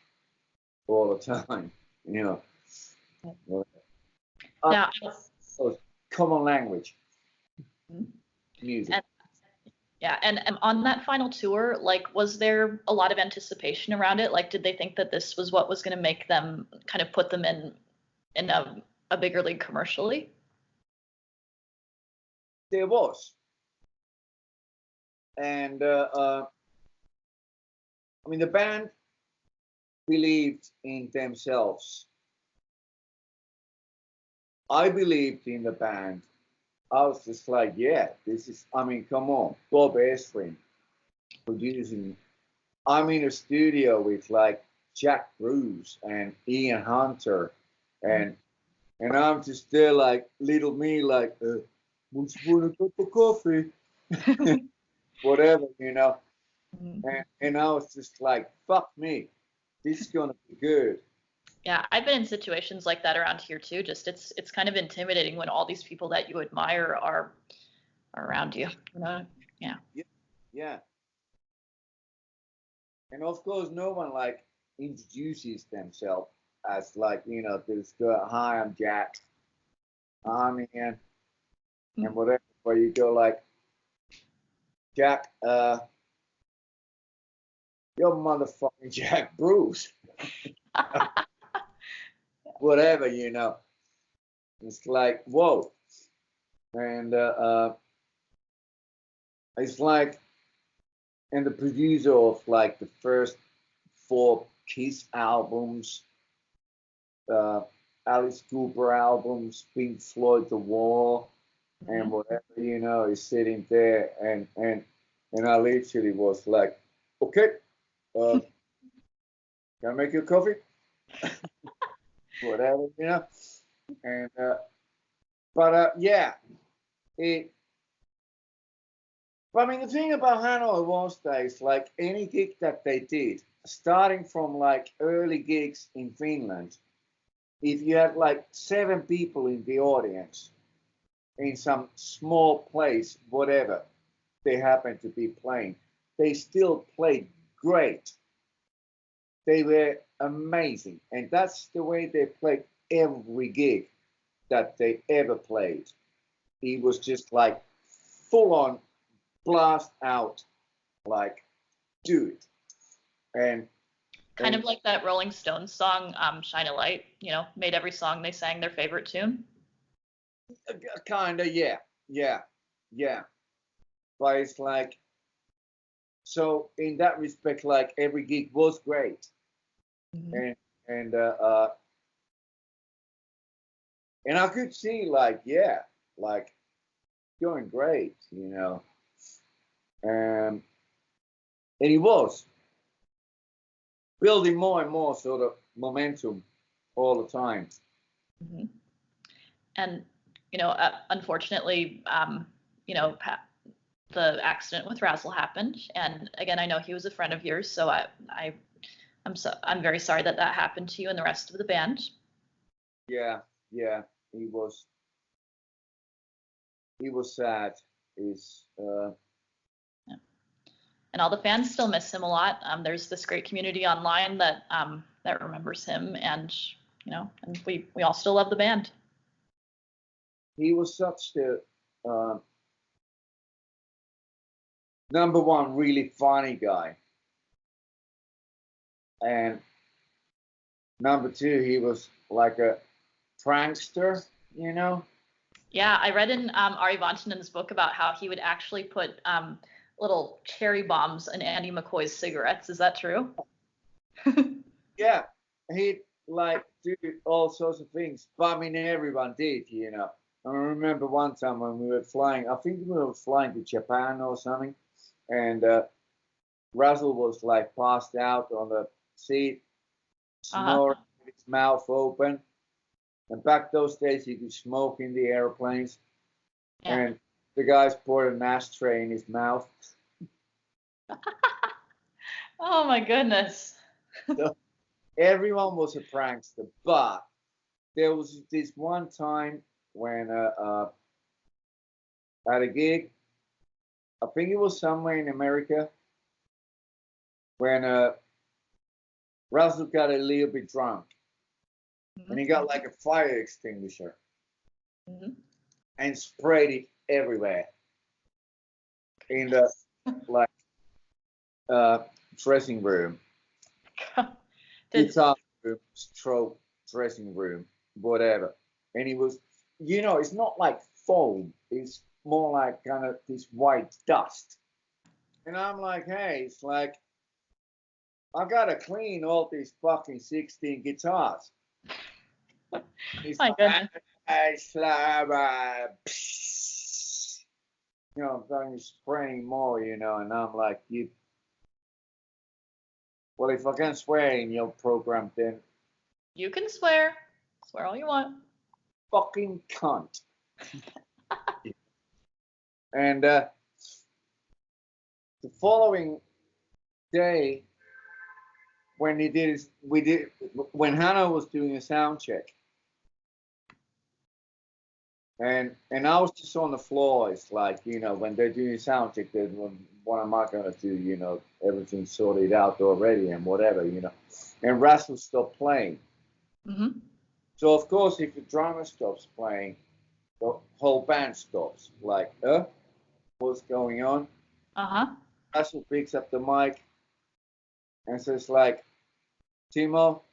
all the time, you know. Now, common language, music. And on that final tour, like, was there a lot of anticipation around it? Like, did they think that this was what was going to make them kind of put them in a bigger league commercially? There was. And I mean, the band believed in themselves. I believed in the band. I was just like, yeah, this is, I mean, come on, Bob Ezrin producing. I'm in a studio with like Jack Bruce and Ian Hunter, and I'm just there like little me, like, would you want a cup of coffee? Whatever, you know. And I was just like, fuck me, this is gonna be good. Yeah, I've been in situations like that around here too. Just it's kind of intimidating when all these people that you admire are around you. You know? Yeah. Yeah. And of course, no one like introduces themselves as like, you know, this girl, hi, I'm Jack, I'm Ian, and whatever. But you go like, Jack, you're motherfucking Jack Bruce. whatever, you know. It's like, whoa. And it's like, and the producer of like the first 4 Kiss albums, Alice Cooper albums, Pink Floyd, The Wall, and whatever, you know, is sitting there, and I literally was like, okay, can I make you a coffee? Whatever, you know. And but yeah, it. But I mean, the thing about Hanoi was that it's like any gig that they did, starting from like early gigs in Finland, if you had like 7 people in the audience in some small place, whatever they happened to be playing, they still played great. They were amazing. And that's the way they played every gig that they ever played. It was just like full on blast out, like do it. And Kind of like that Rolling Stones song, Shine a Light, you know, made every song they sang their favorite tune. kind of, yeah. But it's like, so in that respect, like every gig was great. And and and I could see like, yeah, like going great, you know. And he was building more and more sort of momentum all the time. And, you know, unfortunately, you know, the accident with Razzle happened. And again, I know he was a friend of yours, so I'm very sorry that happened to you and the rest of the band. Yeah, he was sad. Yeah. And all the fans still miss him a lot. There's this great community online that remembers him, and you know, and we all still love the band. He was such the number one really funny guy, and number 2, he was like a prankster, you know. Yeah, I read in Ari Vontinen's book about how he would actually put little cherry bombs in Andy McCoy's cigarettes. Is that true? Yeah, he'd like do all sorts of things. But I mean, everyone did, you know. I remember one time when we were flying, I think we were flying to Japan or something, and Russell was like passed out on the seat, snoring with his mouth open. And back those days, you could smoke in the airplanes. Yeah. And the guys poured an ashtray in his mouth. Oh my goodness. So everyone was a prankster, but there was this one time when at a gig, I think it was somewhere in America, when Russell got a little bit drunk, and he got like a fire extinguisher and sprayed it everywhere in the like dressing room, guitar room, stroke, dressing room, whatever. And it was, you know, it's not like foam, it's more like kind of this white dust. And I'm like, hey, it's like, I gotta clean all these fucking 16 guitars. He's my goodness. You know, I'm starting spraying more, you know, and I'm like, well, if I can swear in your program, then you can swear all you want. Fucking cunt. And the following day, when when Hannah was doing a sound check, and I was just on the floor. It's like, you know, when they're doing a sound check, they're, what am I gonna do? You know, everything's sorted out already and whatever, you know. And Russell stopped playing. So of course, if the drummer stops playing, the whole band stops. Like, what's going on? Russell picks up the mic and says like, Timo,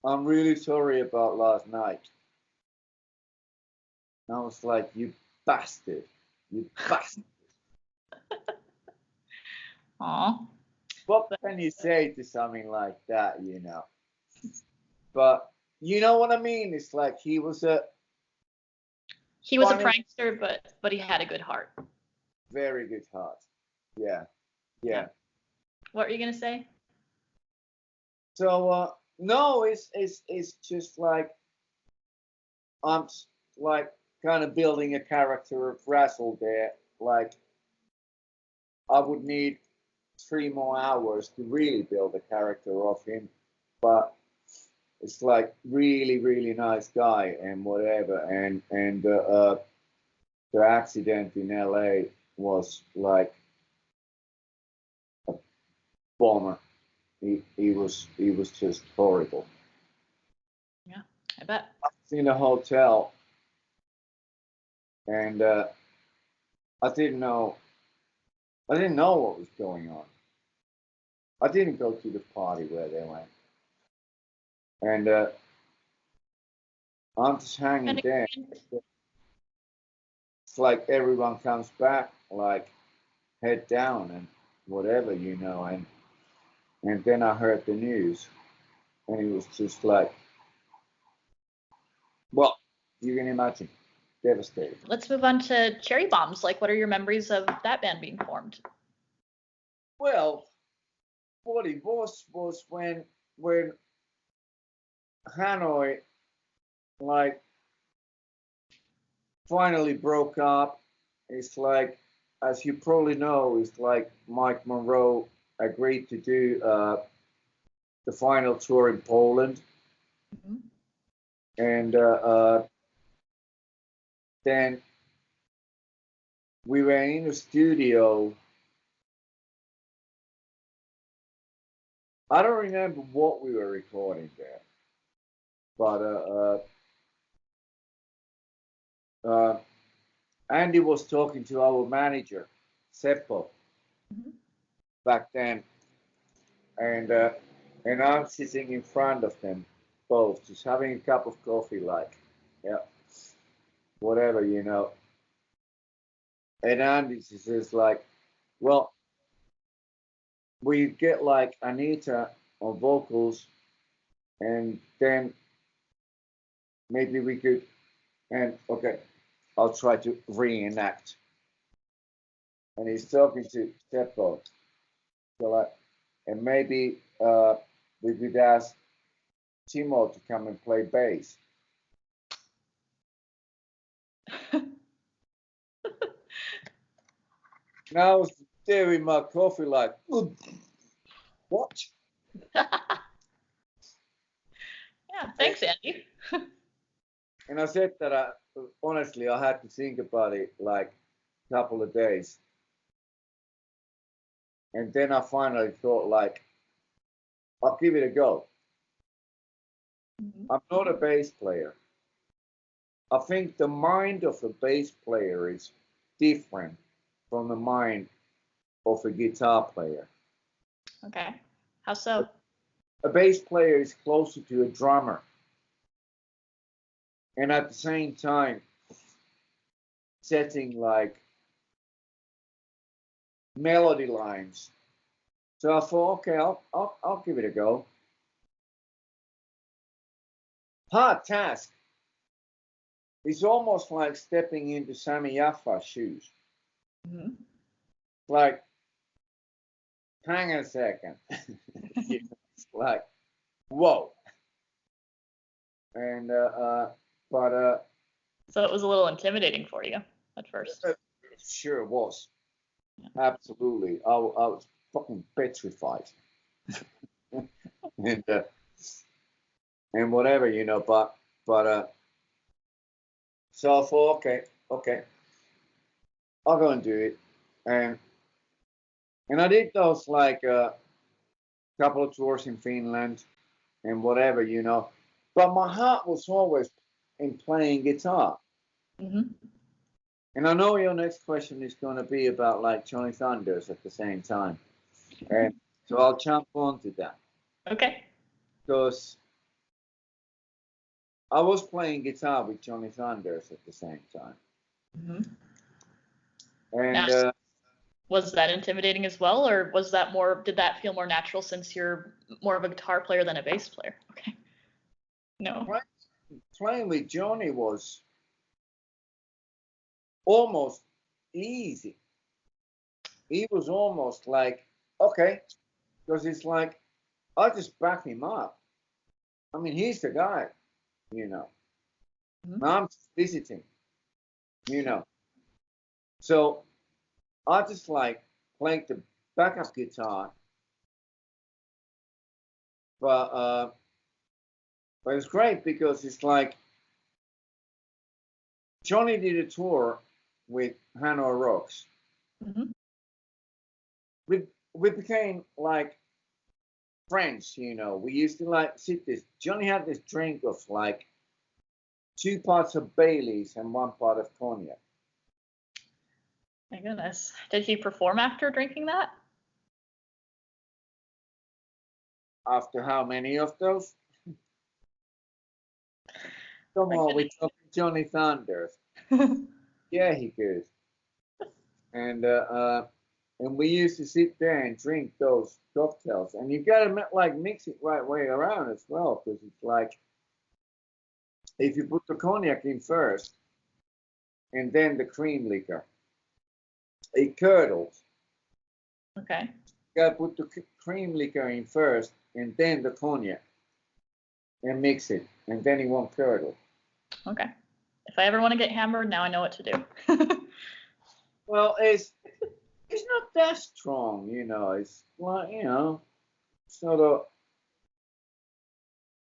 I'm really sorry about last night. And I was like, you bastard. You bastard. Aw. What can you say to something like that, you know? But you know what I mean? It's like he was a funny, prankster, but he had a good heart. very good heart. Yeah, yeah. What were you gonna say? So no, it's just like I'm like kind of building a character of Russell there. Like I would need 3 more hours to really build a character of him, but it's like really nice guy and whatever. And the accident in LA was like a bomber. He was just horrible. Yeah, I bet. I was in a hotel and I didn't know what was going on. I didn't go to the party where they went, and I'm just hanging there. It's like everyone comes back, like head down and whatever, you know, and then I heard the news, and it was just like, well, you can imagine, devastating. Let's move on to Cherry Bombz. Like, what are your memories of that band being formed? Well, what it was when Hanoi like finally broke up. It's like, as you probably know, it's like Mike Monroe agreed to do the final tour in Poland, Mm-hmm. and then we were in the studio. I don't remember what we were recording there, but Andy was talking to our manager, Seppo, Mm-hmm. back then, and I'm sitting in front of them both, just having a cup of coffee, like, yeah, whatever, you know. And Andy says like, well, we get like Anita on vocals, and then maybe we could, and okay, I'll try to reenact. And he's talking to Seppo, so like, and maybe we could ask Timo to come and play bass. Now I was there in my coffee, like, what? Yeah, thanks, Andy. And I said that honestly, I had to think about it like a couple of days. And then I finally thought, like, I'll give it a go. Mm-hmm. I'm not a bass player. I think the mind of a bass player is different from the mind of a guitar player. Okay. How so? A bass player is closer to a drummer. And at the same time, setting like melody lines. So I thought, okay, I'll give it a go. Hard task. It's almost like stepping into Sammy Yaffa's shoes. Mm-hmm. Like, hang on a second. It's like, whoa. And but So it was a little intimidating for you at first. sure it was. Yeah. Absolutely. I was fucking petrified. and and whatever, you know, but so I thought, okay, I'll go and do it. And I did those like couple of tours in Finland and whatever, you know. But my heart was always in playing guitar. Mm-hmm. And I know your next question is going to be about like Johnny Thunders at the same time. And so I'll jump onto that. Okay. Because I was playing guitar with Johnny Thunders at the same time. Mm-hmm. And now, was that intimidating as well, or was that more? Did that feel more natural since you're more of a guitar player than a bass player? Okay. No. Playing with Johnny was almost easy. He was almost like, okay, because it's like, I'll just back him up. I mean, he's the guy, you know. Mm-hmm. I'm just visiting, you know. So I just like played the backup guitar, but it was great because it's like Johnny did a tour with Hanoi Rocks. Mm-hmm. We became like friends, you know. We used to like sit this. Johnny had this drink of like 2 parts of Bailey's and 1 part of cognac. My goodness. Did he perform after drinking that? After how many of those? Come on, we're talking Johnny Thunders. Yeah, he could. And we used to sit there and drink those cocktails. And you gotta like mix it right way around as well, because it's like if you put the cognac in first and then the cream liquor, it curdles. Okay. You gotta put the cream liquor in first and then the cognac and mix it, and then it won't curdle. Okay. If I ever want to get hammered, now I know what to do. Well, it's not that strong, you know. It's like, you know, sort of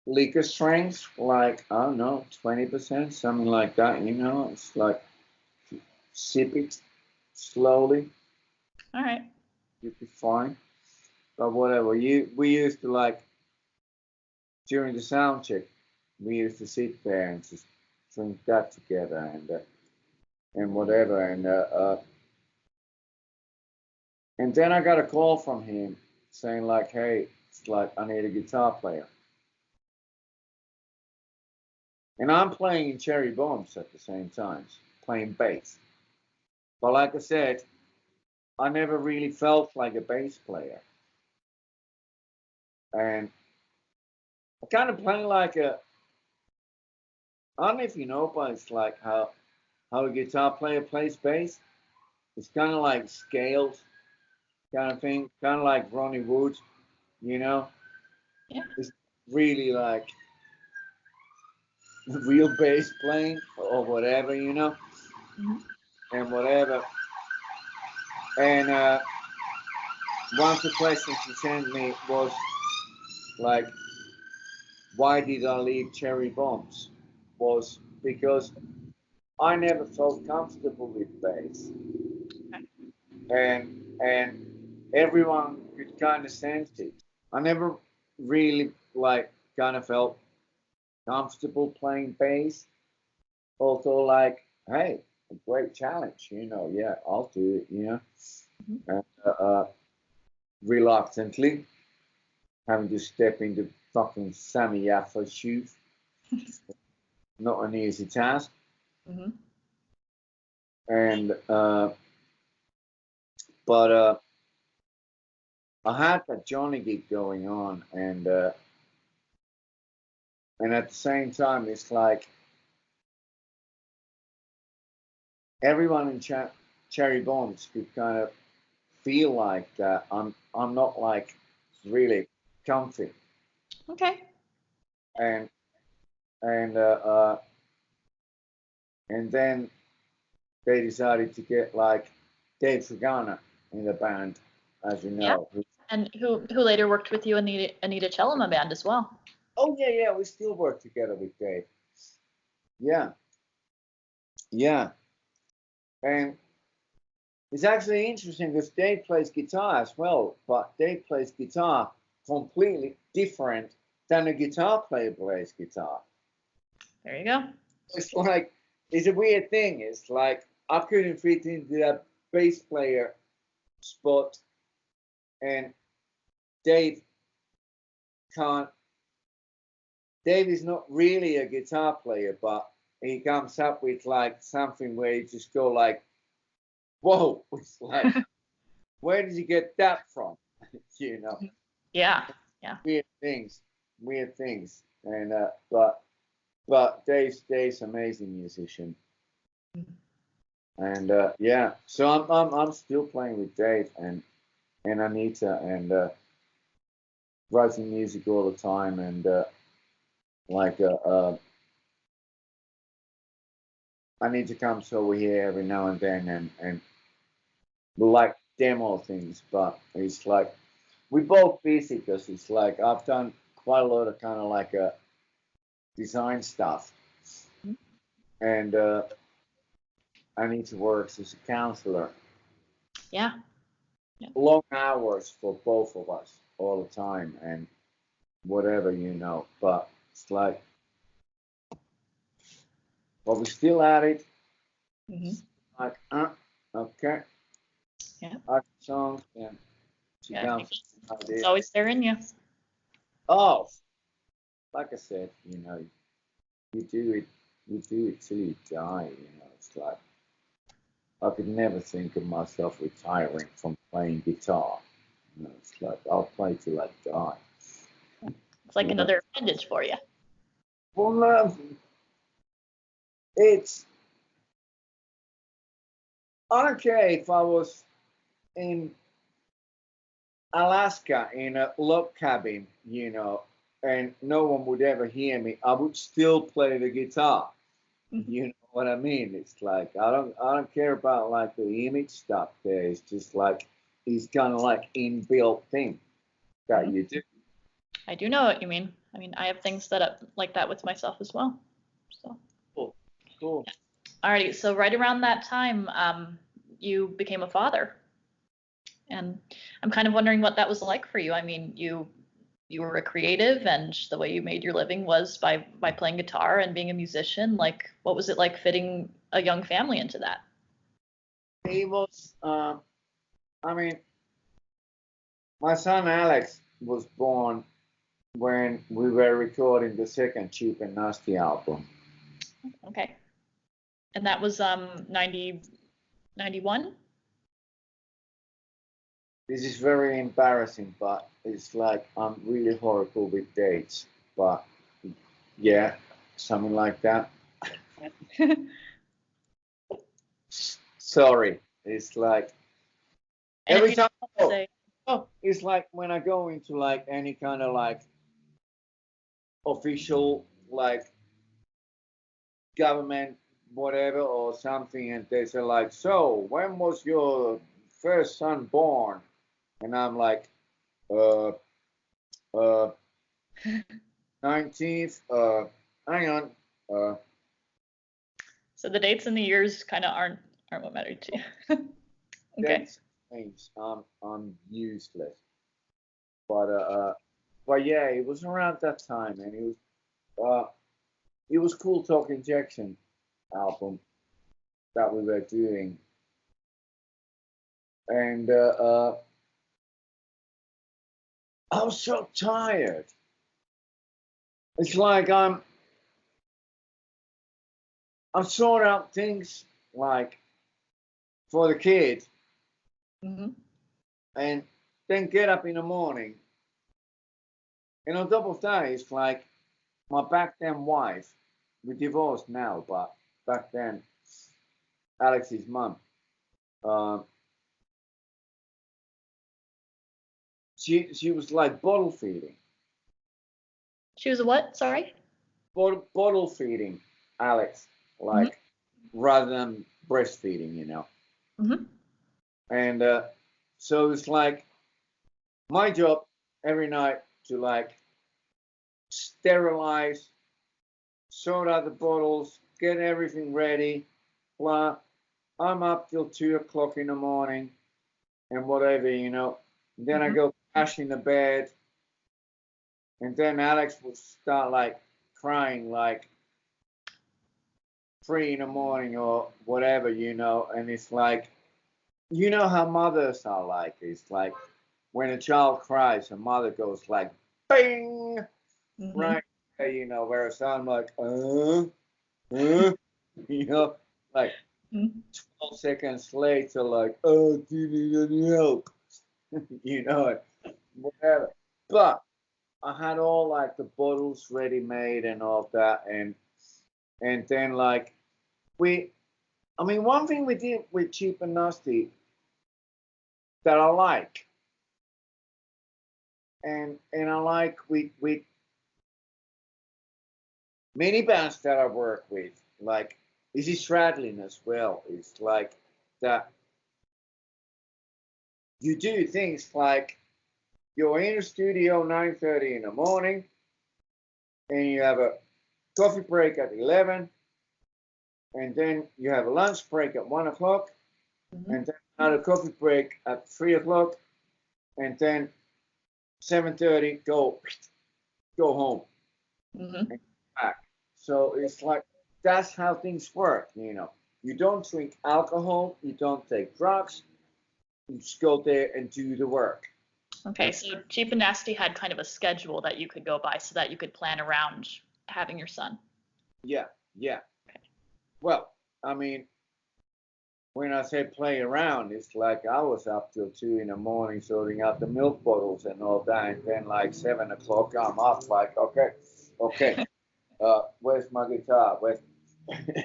liquor strength, like, I don't know, 20%, something like that, you know. It's like sip it slowly, All right. you'll be fine. But whatever, we used to like during the sound check, we used to sit there and just drink that together and whatever, and then I got a call from him saying like, hey, it's like I need a guitar player. And I'm playing in Cherry Bombz at the same time, playing bass. But like I said, I never really felt like a bass player. And I kind of play like I don't know if you know, but it's like how a guitar player plays bass. It's kind of like scales kind of thing, kind of like Ronnie Wood, you know? Yeah. It's really like real bass playing or whatever, you know? Mm-hmm. And whatever. And one of the questions he sent me was like, why did I leave Cherry Bombz? Was because I never felt comfortable with bass. And everyone could kind of sense it. I never really like kind of felt comfortable playing bass. Although like, hey, a great challenge, you know, yeah, I'll do it, you know. Mm-hmm. And, reluctantly having to step into fucking Sammy Yaffa's shoes. Not an easy task. Mm-hmm. And but I had that Johnny gig going on, and at the same time, it's like everyone in Cherry Bombz could kind of feel like that I'm not like really comfy, Okay. and and uh, uh, and then they decided to get like Dave Tragana in the band, as you Yeah. know. And who later worked with you in the Anita Chellamah band as well? Oh yeah, we still work together with Dave. Yeah, yeah, and it's actually interesting because Dave plays guitar as well, but Dave plays guitar completely different than a guitar player plays guitar. There you go. It's like, it's a weird thing. It's like I couldn't fit into that bass player spot, and Dave can't. Dave is not really a guitar player, but he comes up with like something where you just go like, whoa, it's like, where did you get that from? You know, Yeah. Yeah. weird things. And but Dave's amazing musician. And yeah, so I'm still playing with Dave and Anita and writing music all the time and like Anita comes over here every now and then and we like demo things, but it's like we both busy because it's like I've done quite a lot of kind of like design stuff, and Anita works as a counselor. Yeah. Long hours for both of us all the time and whatever, you know, but it's like, but we're still at it. Like, okay. Yeah. Art songs and she Yeah. comes. It's always there in you. Oh, like I said, you know, you do it till you die, you know. It's like I could never think of myself retiring from playing guitar. You know, it's like I'll play till I die. It's like another appendage for you. Well, it's I don't care if I was in Alaska in a log cabin, you know, and no one would ever hear me. I would still play the guitar. You know what I mean? It's like I don't care about like the image stuff there. It's just like it's kind of like inbuilt thing that you do. I do know what you mean. I mean, I have things set up like that with myself as well. So Cool. Yeah. Alrighty, so right around that time, you became a father, and I'm kind of wondering what that was like for you. I mean, you were a creative, and the way you made your living was by playing guitar and being a musician. Like, what was it like fitting a young family into that? It was. I mean, my son Alex was born when we were recording the second Cheap and Nasty album. Okay. And that was 91? This is very embarrassing, but it's like I'm really horrible with dates. But yeah, something like that. Sorry. It's like every time. It's like when I go into like any kind of like official like government whatever or something, and they say like, so when was your first son born? And I'm like, uh 19th, hang on, So the dates and the years kind of aren't what matter to you. Okay. Things. I'm useless. But yeah, it was around that time, and it was Cool Talk Injection album that we were doing, and I was so tired. It's like I'm sorting out things like for the kid, and then get up in the morning. And on top of that, it's like my back then wife, we divorced now, but back then, Alex's mum, she was like bottle feeding. She was a what? Sorry? Bottle feeding Alex, like rather than breastfeeding, you know. And so it's like my job every night to like sterilize, sort out the bottles, get everything ready, blah. I'm up till 2 o'clock in the morning and whatever, you know. And then I go crash in the bed. And then Alex would start like crying like 3 in the morning or whatever, you know. And it's like, you know how mothers are like. It's like when a child cries, a mother goes like, bing, right? you know, whereas I'm like, you know, like 12 seconds later, like, oh, do you need any help? You know, whatever. But I had all like the bottles ready made and all that, and then like one thing we did with Cheap and Nasty that I like, and I like with many bands that I work with, like Izzy Stradlin as well, is like that you do things like you're in the studio 9:30 in the morning, and you have a coffee break at 11, and then you have a lunch break at 1 o'clock, and then another coffee break at 3 o'clock, and then 7:30 go home and back. So it's like that's how things work, you know. You don't drink alcohol, you don't take drugs, you just go there and do the work. Okay, so Cheap and Nasty had kind of a schedule that you could go by so that you could plan around having your son. Yeah. Okay. Well, I mean, when I say play around, it's like I was up till 2 in the morning sorting out the milk bottles and all that, and then like 7 o'clock I'm up, like, okay, where's my guitar? Where's,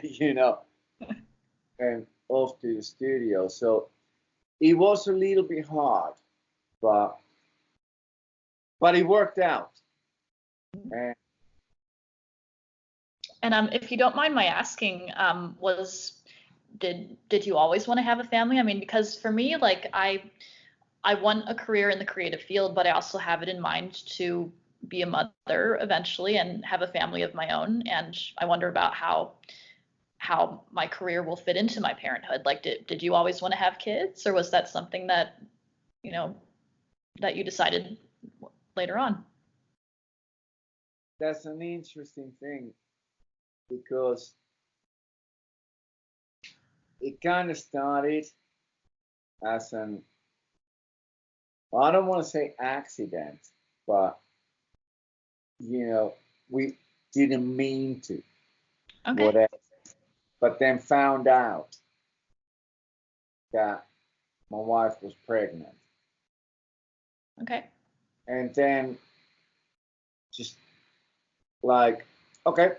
you know, and off to the studio. So it was a little bit hard, but it worked out. And if you don't mind my asking, did you always want to have a family? I mean, because for me, like I want a career in the creative field, but I also have it in mind to be a mother eventually and have a family of my own. And I wonder about how my career will fit into my parenthood. Like, did you always want to have kids, or was that something that, you know, that you decided later on? That's an interesting thing because it kind of started as I don't want to say accident, but you know, we didn't mean to, whatever. But then found out that my wife was pregnant. Okay. And then just like, okay,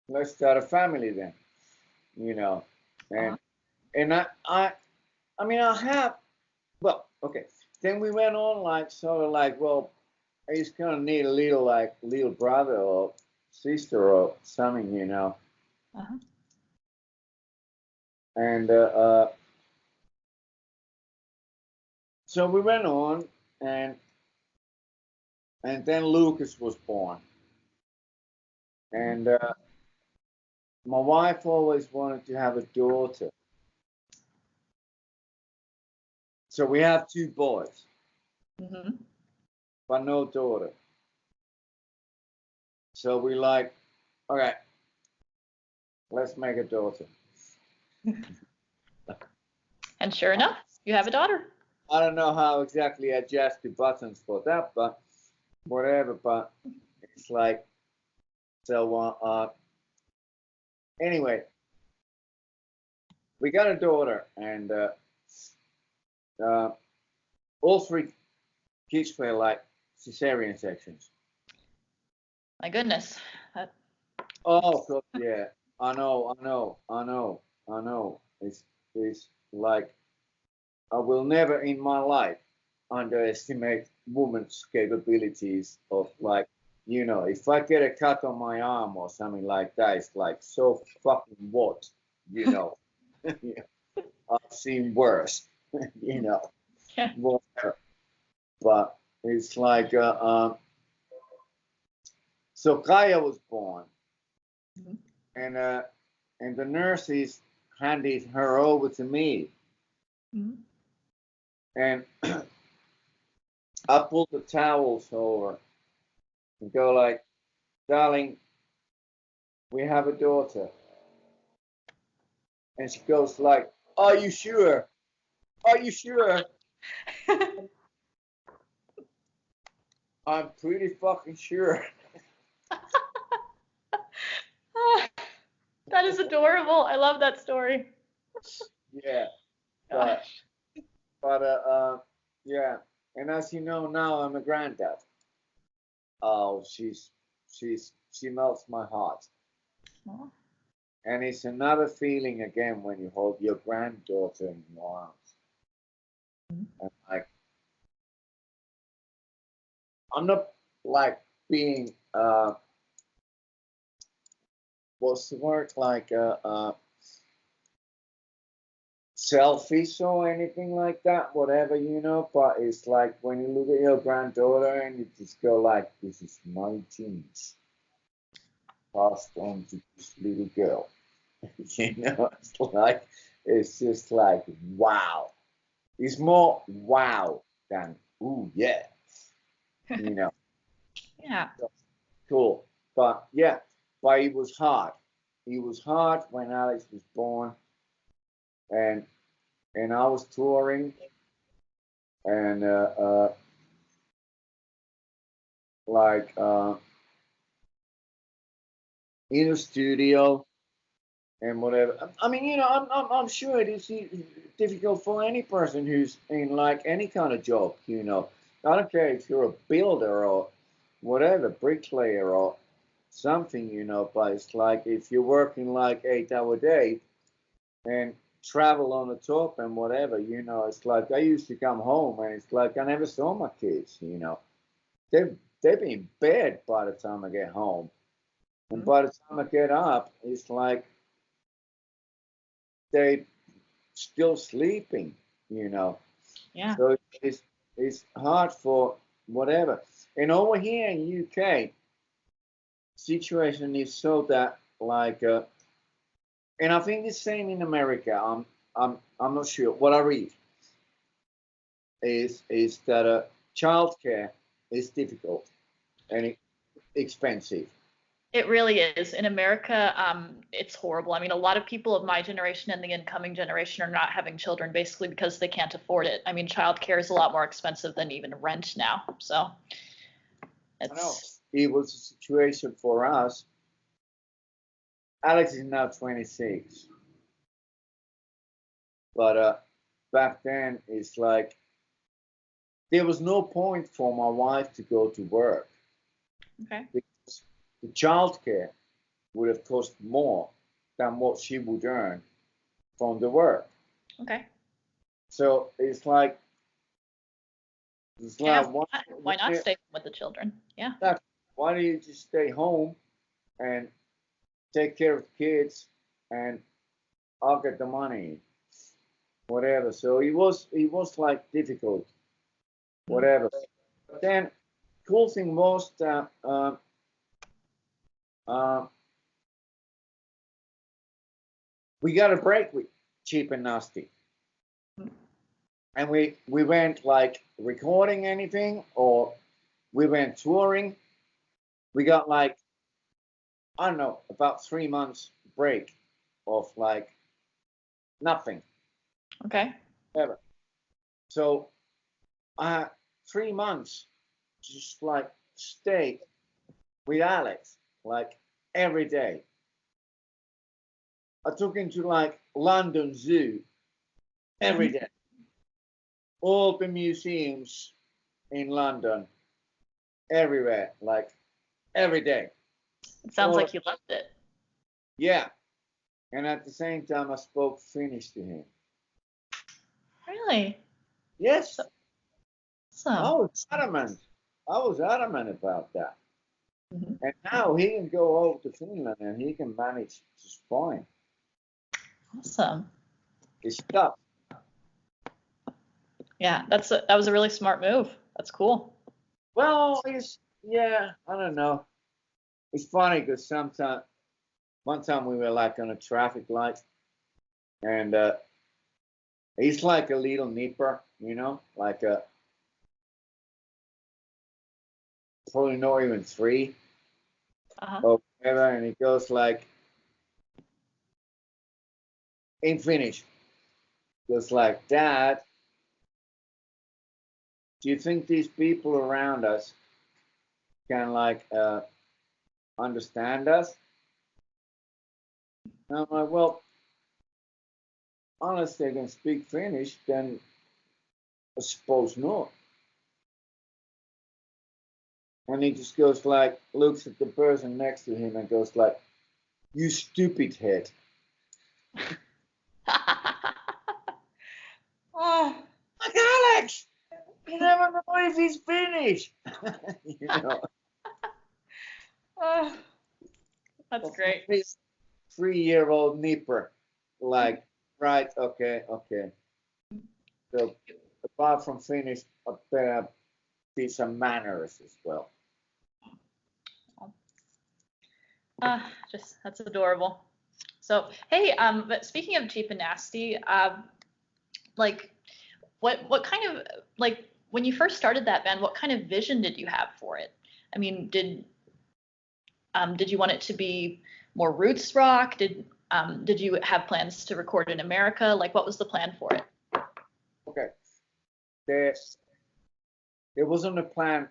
let's start a family then, you know. And I mean, I have, well, okay. Then we went on like sort of like, well, he's gonna need a little brother or sister or something, you know. And so we went on, and then Lucas was born, and my wife always wanted to have a daughter. So we have 2 boys, but no daughter. So we like, okay, let's make a daughter. And sure enough, you have a daughter. I don't know how exactly I adjust the buttons for that, but whatever. But it's like, so anyway, we got a daughter, and all 3 kids were like cesarean sections. My goodness. Oh God, yeah. I know. It's like I will never in my life underestimate women's capabilities of, like, you know, if I get a cut on my arm or something like that, it's like, so fucking what, you know. I've seen worse, you know. Yeah. Whatever. But it's like so Kaya was born, and the nurses handed her over to me, and I pulled the towels over and go like, darling, we have a daughter. And she goes like, are you sure? Are you sure? I'm pretty fucking sure. is adorable. I love that story. Yeah, but yeah. And as you know now, I'm a granddad. Oh, she melts my heart. Aw. And it's another feeling again when you hold your granddaughter in your arms. And like, I'm not like being what's the word, like selfish or anything like that, whatever, you know. But it's like when you look at your granddaughter and you just go like, this is my genes passed on to this little girl. You know, it's just like wow. It's more wow than ooh yeah. You know, Yeah. cool. But yeah, but it was hard. It was hard when Alex was born, and I was touring, and like in the studio and whatever. I mean, you know, I'm sure it is difficult for any person who's in like any kind of job. You know, I don't care if you're a builder or whatever, bricklayer or something. You know, but it's like if you're working like 8 hour day and travel on the top and whatever. You know, it's like I used to come home and it's like I never saw my kids. You know, they've been in bed by the time I get home. And by the time I get up, it's like they still sleeping, you know. Yeah. So it's hard for whatever. And over here in UK, situation is so that like, and I think the same in America. I'm not sure. What I read is that childcare is difficult and expensive. It really is. In America, it's horrible. I mean, a lot of people of my generation and the incoming generation are not having children basically because they can't afford it. I mean, childcare is a lot more expensive than even rent now. So I know it's it was a situation for us. Alex is now 26, but back then it's like there was no point for my wife to go to work okay. because the childcare would have cost more than what she would earn from the work. Okay. So Yeah. why, Why not stay with the children? Yeah. why don't you just stay home and take care of the kids and I'll get the money, whatever. So it was like difficult, whatever. But then cool thing was that uh, we got a break with Cheap and Nasty. And we went like recording anything or we went touring. We got like, I don't know, about 3 months break of like nothing Okay. ever. So I had 3 months just like stay with Alex like every day. I took him to like London Zoo every day, all the museums in London, everywhere, like every day. It sounds All, like you loved it. yeah. And at the same time, I spoke Finnish to him. Really? Yes, I Awesome. was adamant. I was adamant about that. Mm-hmm. And now he can go over to Finland and he can manage just fine. Awesome. It's tough. Yeah, that was a really smart move. That's cool. Well, yeah, I don't know. It's funny because one time we were like on a traffic light and he's like a little nipper, you know, like probably not even 3 Uh-huh. or whatever. And he goes like, in Finnish, goes like, Dad, do you think these people around us can like understand us? And I'm like, well, unless they can speak Finnish, then I suppose not. And he just goes like, looks at the person next to him and goes like, you stupid head. Oh, Like, Alex, you never know if he's Finnish. You know. oh, that's great. This 3-year-old nipper, like, right, okay. So apart from Finnish, I better be some manners as well. Just that's adorable. So hey, but speaking of Cheap and Nasty, like what kind of like when you first started that band, what kind of vision did you have for it? I mean, did you want it to be more roots rock? Did you have plans to record in America? Like, what was the plan for it? Okay. There wasn't a plan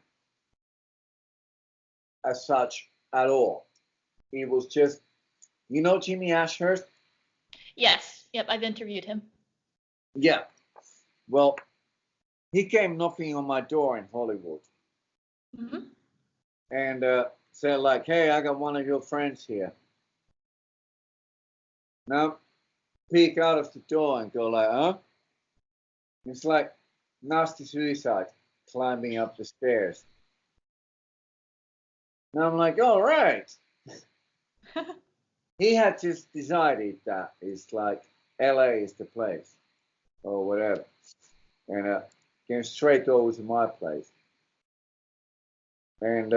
as such at all. It was just, you know, Jimmy Ashhurst? Yes. Yep. I've interviewed him. Yeah. Well, he came knocking on my door in Hollywood Mm-hmm. and said like, hey, I got one of your friends here. Now, peek out of the door and go like, huh? It's like Nasty Suicide climbing up the stairs. Now I'm like, all right. He had just decided that it's like LA is the place or whatever. And came straight over to my place. And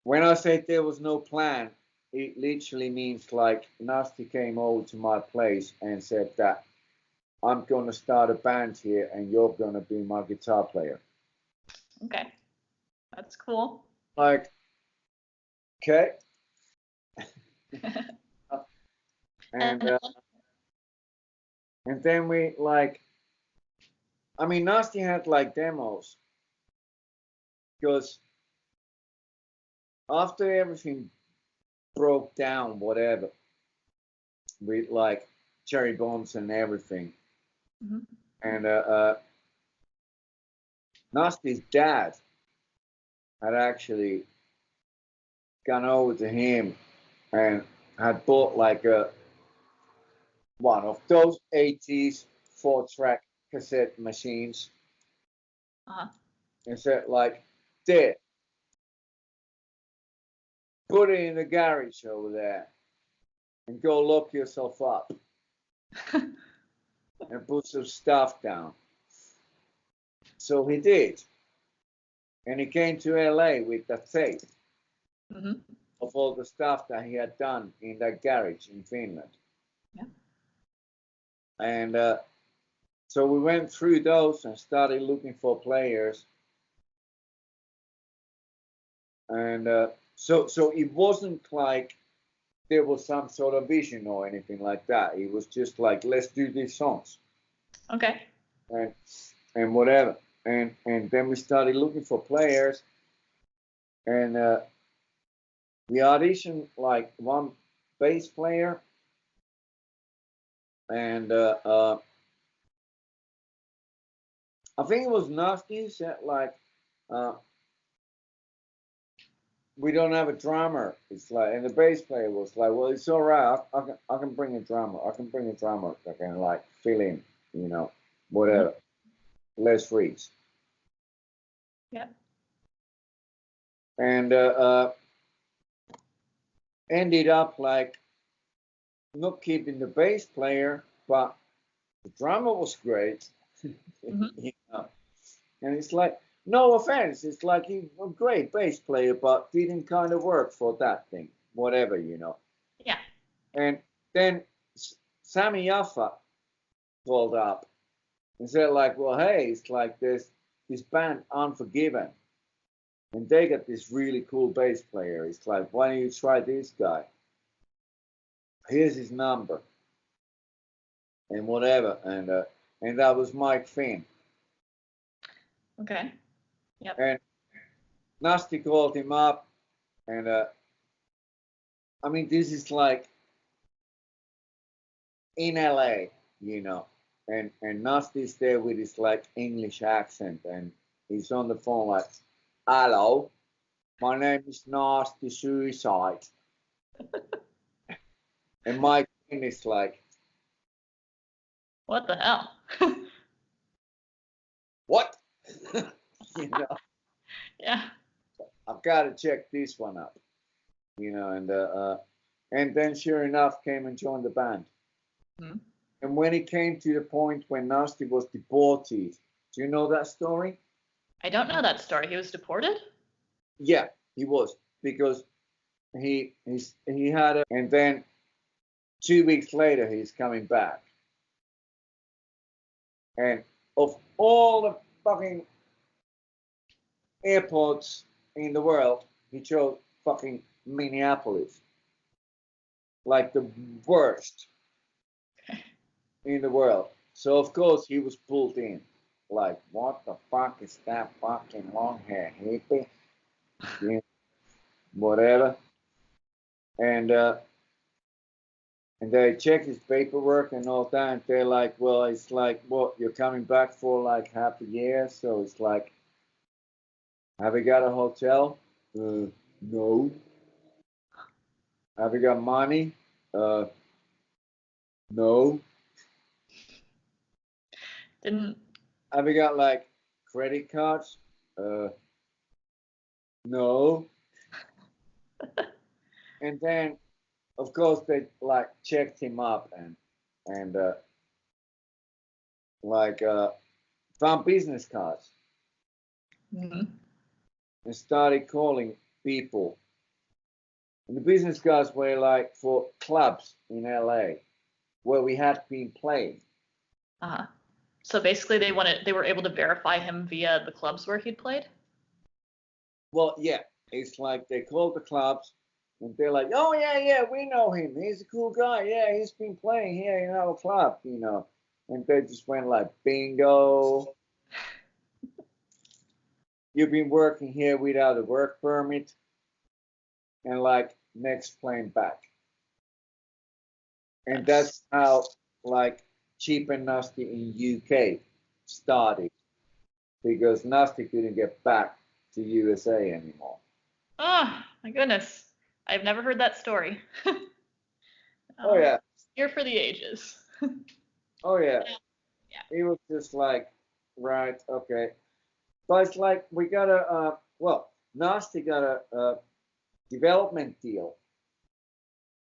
when I said there was no plan, it literally means like Nasty came over to my place and said that I'm going to start a band here and you're going to be my guitar player. Okay. That's cool. Like, okay. And then we like, I mean, Nasty had like demos because after everything broke down, whatever, with like Cherry Bombz and everything, Mm-hmm. and Nasty's dad had actually gone over to him and had bought like one of those 80s 4-track cassette machines Uh-huh. and said like, there, put it in the garage over there and go lock yourself up and put some stuff down. So he did. And he came to LA with the tape Mm-hmm. of all the stuff that he had done in that garage in Finland. Yeah. And so we went through those and started looking for players. And so it wasn't like there was some sort of vision or anything like that. It was just like, let's do these songs. Okay. And whatever. And then we started looking for players. And we auditioned like one bass player. And I think it was Nasty said like, we don't have a drummer. It's like, and the bass player was like, well, it's all right. I can bring a drummer. I can bring a drummer that can like fill in, you know, whatever. Les Reeds. Yeah. And ended up like not keeping the bass player, but the drummer was great. Mm-hmm. You know? And it's like, no offense, it's like he's a great bass player, but didn't kind of work for that thing, whatever, you know. Yeah. And then Sammy Yaffa called up and said like, well, hey, it's like this band Unforgiven, and they got this really cool bass player. It's like, why don't you try this guy? Here's his number and whatever. And that was Mike Finn. Okay. Yep. And Nasty called him up, and I mean, this is like in LA, you know, and Nasty's there with his like English accent, and he's on the phone like, "Hello, my name is Nasty Suicide," and Mike is like, What the hell? "What?" You know, Yeah. I've got to check this one out, you know, and then sure enough came and joined the band. Hmm. And when it came to the point when Nasty was deported, do you know that story? I don't know that story. He was deported? Yeah, he was, because he had a, and then 2 weeks later he's coming back, and of all the fucking airports in the world, he chose fucking Minneapolis, like the worst in the world. So of course he was pulled in. Like, what the fuck is that fucking long hair hippie? Yeah, whatever. And they check his paperwork and all that, and they're like, well, it's like, what, you're coming back for like half a year, so it's like, have you got a hotel? No. Have you got money? No. Didn't. Have you got like credit cards? No. And then, of course, they like checked him up and like found business cards Hmm. and started calling people. And the business cards were like for clubs in LA where we had been playing. Uh-huh. So basically they were able to verify him via the clubs where he'd played? Well, yeah, it's like they called the clubs and they're like, oh, yeah, we know him. He's a cool guy. Yeah, he's been playing here in our club, you know. And they just went like, bingo. You've been working here without a work permit. And like, next plane back. And that's how like Cheap and Nasty in UK started, because Nasty couldn't get back to USA anymore. Oh, my goodness. I've never heard that story. Oh yeah, Here for the ages. oh yeah. Yeah. It was just like, right, okay. But it's like we got well, Nasty got a development deal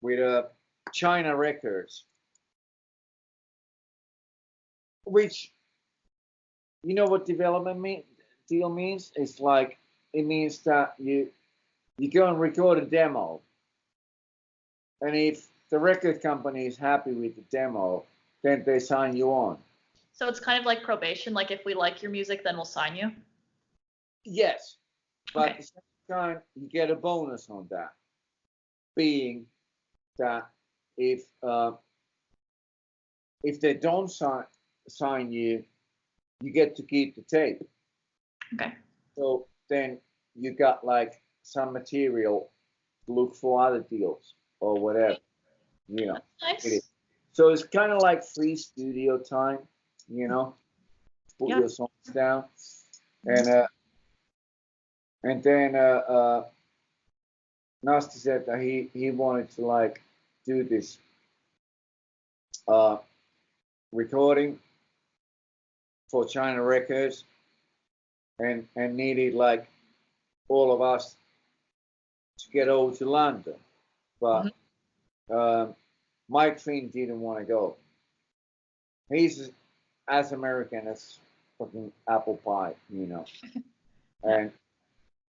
with China Records, which, you know what deal means? It's like, it means that you go and record a demo, and if the record company is happy with the demo, then they sign you on. So it's kind of like probation, like if we like your music, then we'll sign you. Yes, but at Okay. the same time, you get a bonus on that, being that if they don't sign you, you get to keep the tape. Okay. So then you got like some material to look for other deals or whatever, you know. That's It nice. is. So it's kind of like free studio time, you know. Put Yeah. your songs down, and then Nasty said that he wanted to like do this uh, recording for China Records, and needed like all of us to get over to London, Hmm. but Mike Finn didn't want to go. He's as American as fucking apple pie, you know. Yeah. And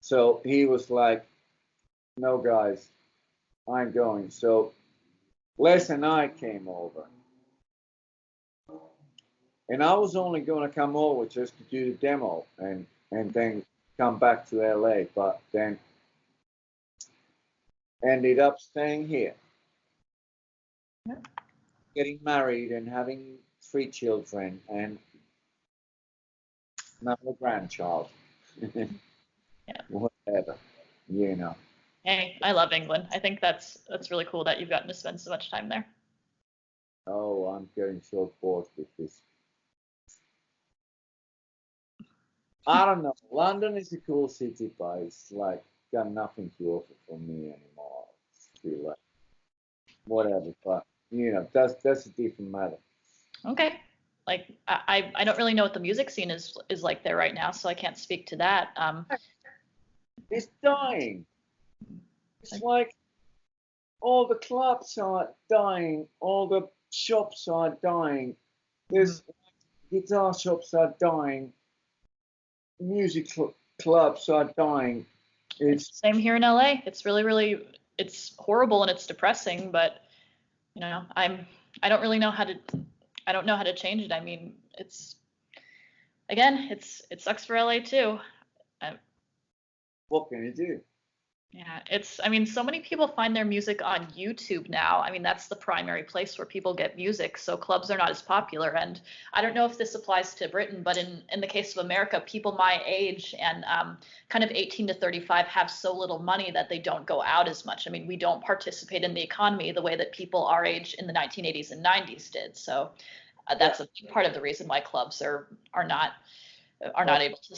so he was like, no, guys, I'm going. So Les and I came over. And I was only going to come over just to do the demo and then come back to LA, but then ended up staying here, Yeah. getting married and having 3 children and now a grandchild. Yeah. Whatever, you know. Hey, I love England. I think that's really cool that you've gotten to spend so much time there. Oh, I'm getting so bored with this. I don't know. London is a cool city, but it's like got nothing to offer for me anymore. I feel like whatever, but that's a different matter. Okay. Like I don't really know what the music scene is like there right now, so I can't speak to that. It's dying. It's like all the clubs are dying, all the shops are dying. There's guitar shops are dying, music clubs are dying. It's same here in LA. It's really it's horrible and it's depressing, but I don't really know how to I don't know how to change it. I mean, it sucks for LA too. What can you do? Yeah, I mean, so many people find their music on YouTube now. I mean, that's the primary place where people get music, so clubs are not as popular. And I don't know if this applies to Britain, but in the case of America, people my age and kind of 18 to 35 have so little money that they don't go out as much. I mean, we don't participate in the economy the way that people our age in the 1980s and 90s did. So that's a big part of the reason why clubs are not able to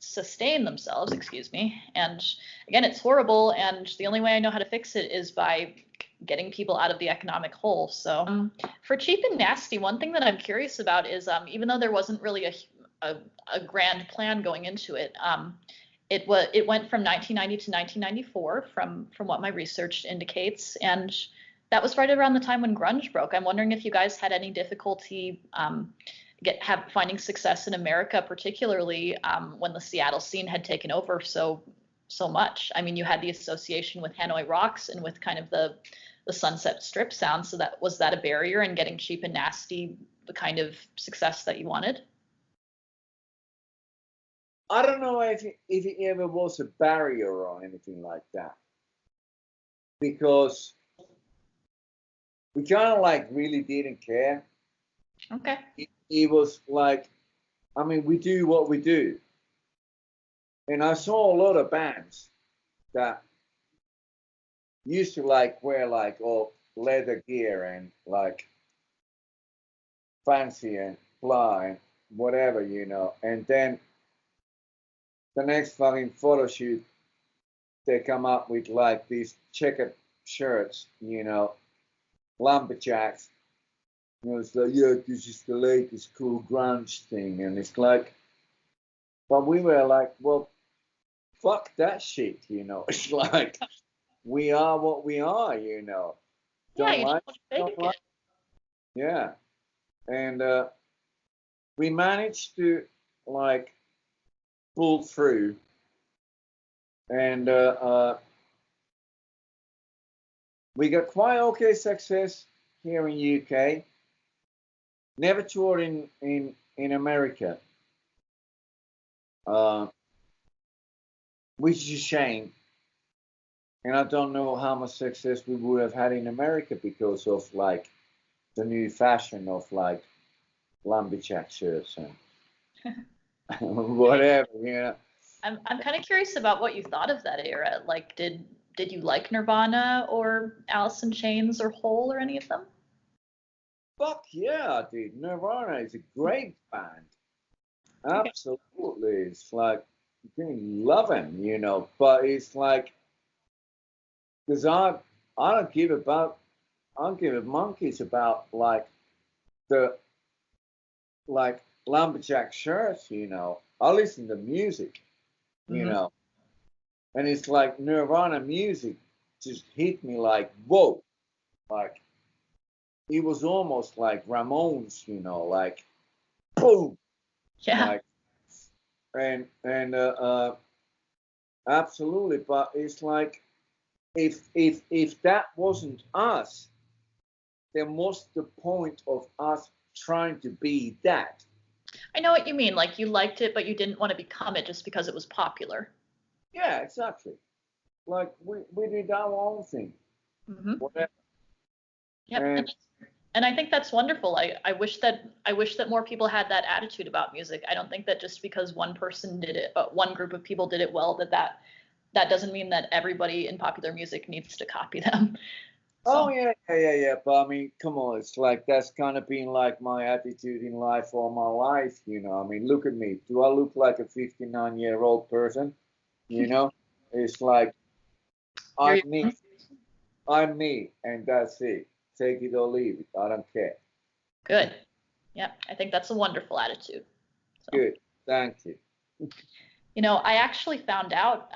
sustain themselves, excuse me. And again, it's horrible, and the only way I know how to fix it is by getting people out of the economic hole. So for Cheap and Nasty, one thing that I'm curious about is even though there wasn't really a grand plan going into it, it went from 1990 to 1994 from what my research indicates, and that was right around the time when grunge broke. I'm wondering if you guys had any difficulty finding success in America, particularly when the Seattle scene had taken over so much. I mean, you had the association with Hanoi Rocks and with kind of the Sunset Strip sound. So was that a barrier in getting Cheap and Nasty the kind of success that you wanted? I don't know if it ever was a barrier or anything like that, because we kind of like really didn't care. Okay. It was like, I mean, we do what we do. And I saw a lot of bands that used to like wear like all leather gear and like fancy and fly and whatever, and then the next fucking photo shoot, they come up with like these checkered shirts, lumberjacks. It's like, yeah, this is the latest cool grunge thing. And it's like, but we were like, well, fuck that shit, It's like, we are what we are, Don't like, don't like. Yeah. And we managed to like pull through. And we got quite okay success here in UK. Never toured in America, which is a shame. And I don't know how much success we would have had in America because of like the new fashion of like lumberjack shirts and whatever. I'm kind of curious about what you thought of that era. Like, did you like Nirvana or Alice in Chains or Hole or any of them? Fuck yeah, dude. Nirvana is a great band. Absolutely. It's like you can love them, but it's like, because I don't give a monkeys about like the like lumberjack shirts, I listen to music, and it's like Nirvana music just hit me like whoa, like it was almost like Ramones, like boom, Yeah. like and absolutely, but it's like if that wasn't us, then what's the point of us trying to be that? I know what you mean. Like, you liked it, but you didn't want to become it just because it was popular. Yeah, exactly. Like we did our own thing. Mm-hmm. Whatever. Yep. And I think that's wonderful. I wish that more people had that attitude about music. I don't think that just because one person did it, one group of people did it well, that that doesn't mean that everybody in popular music needs to copy them. Oh, So. yeah. But I mean, come on, it's like that's kind of been like my attitude in life all my life, you know. I mean, look at me. Do I look like a 59-year-old person? You know, it's like I'm me. I'm me, and that's it. Take it or leave it. I don't care. Good. Yeah, I think that's a wonderful attitude. So. Good. Thank you. You know, I actually found out,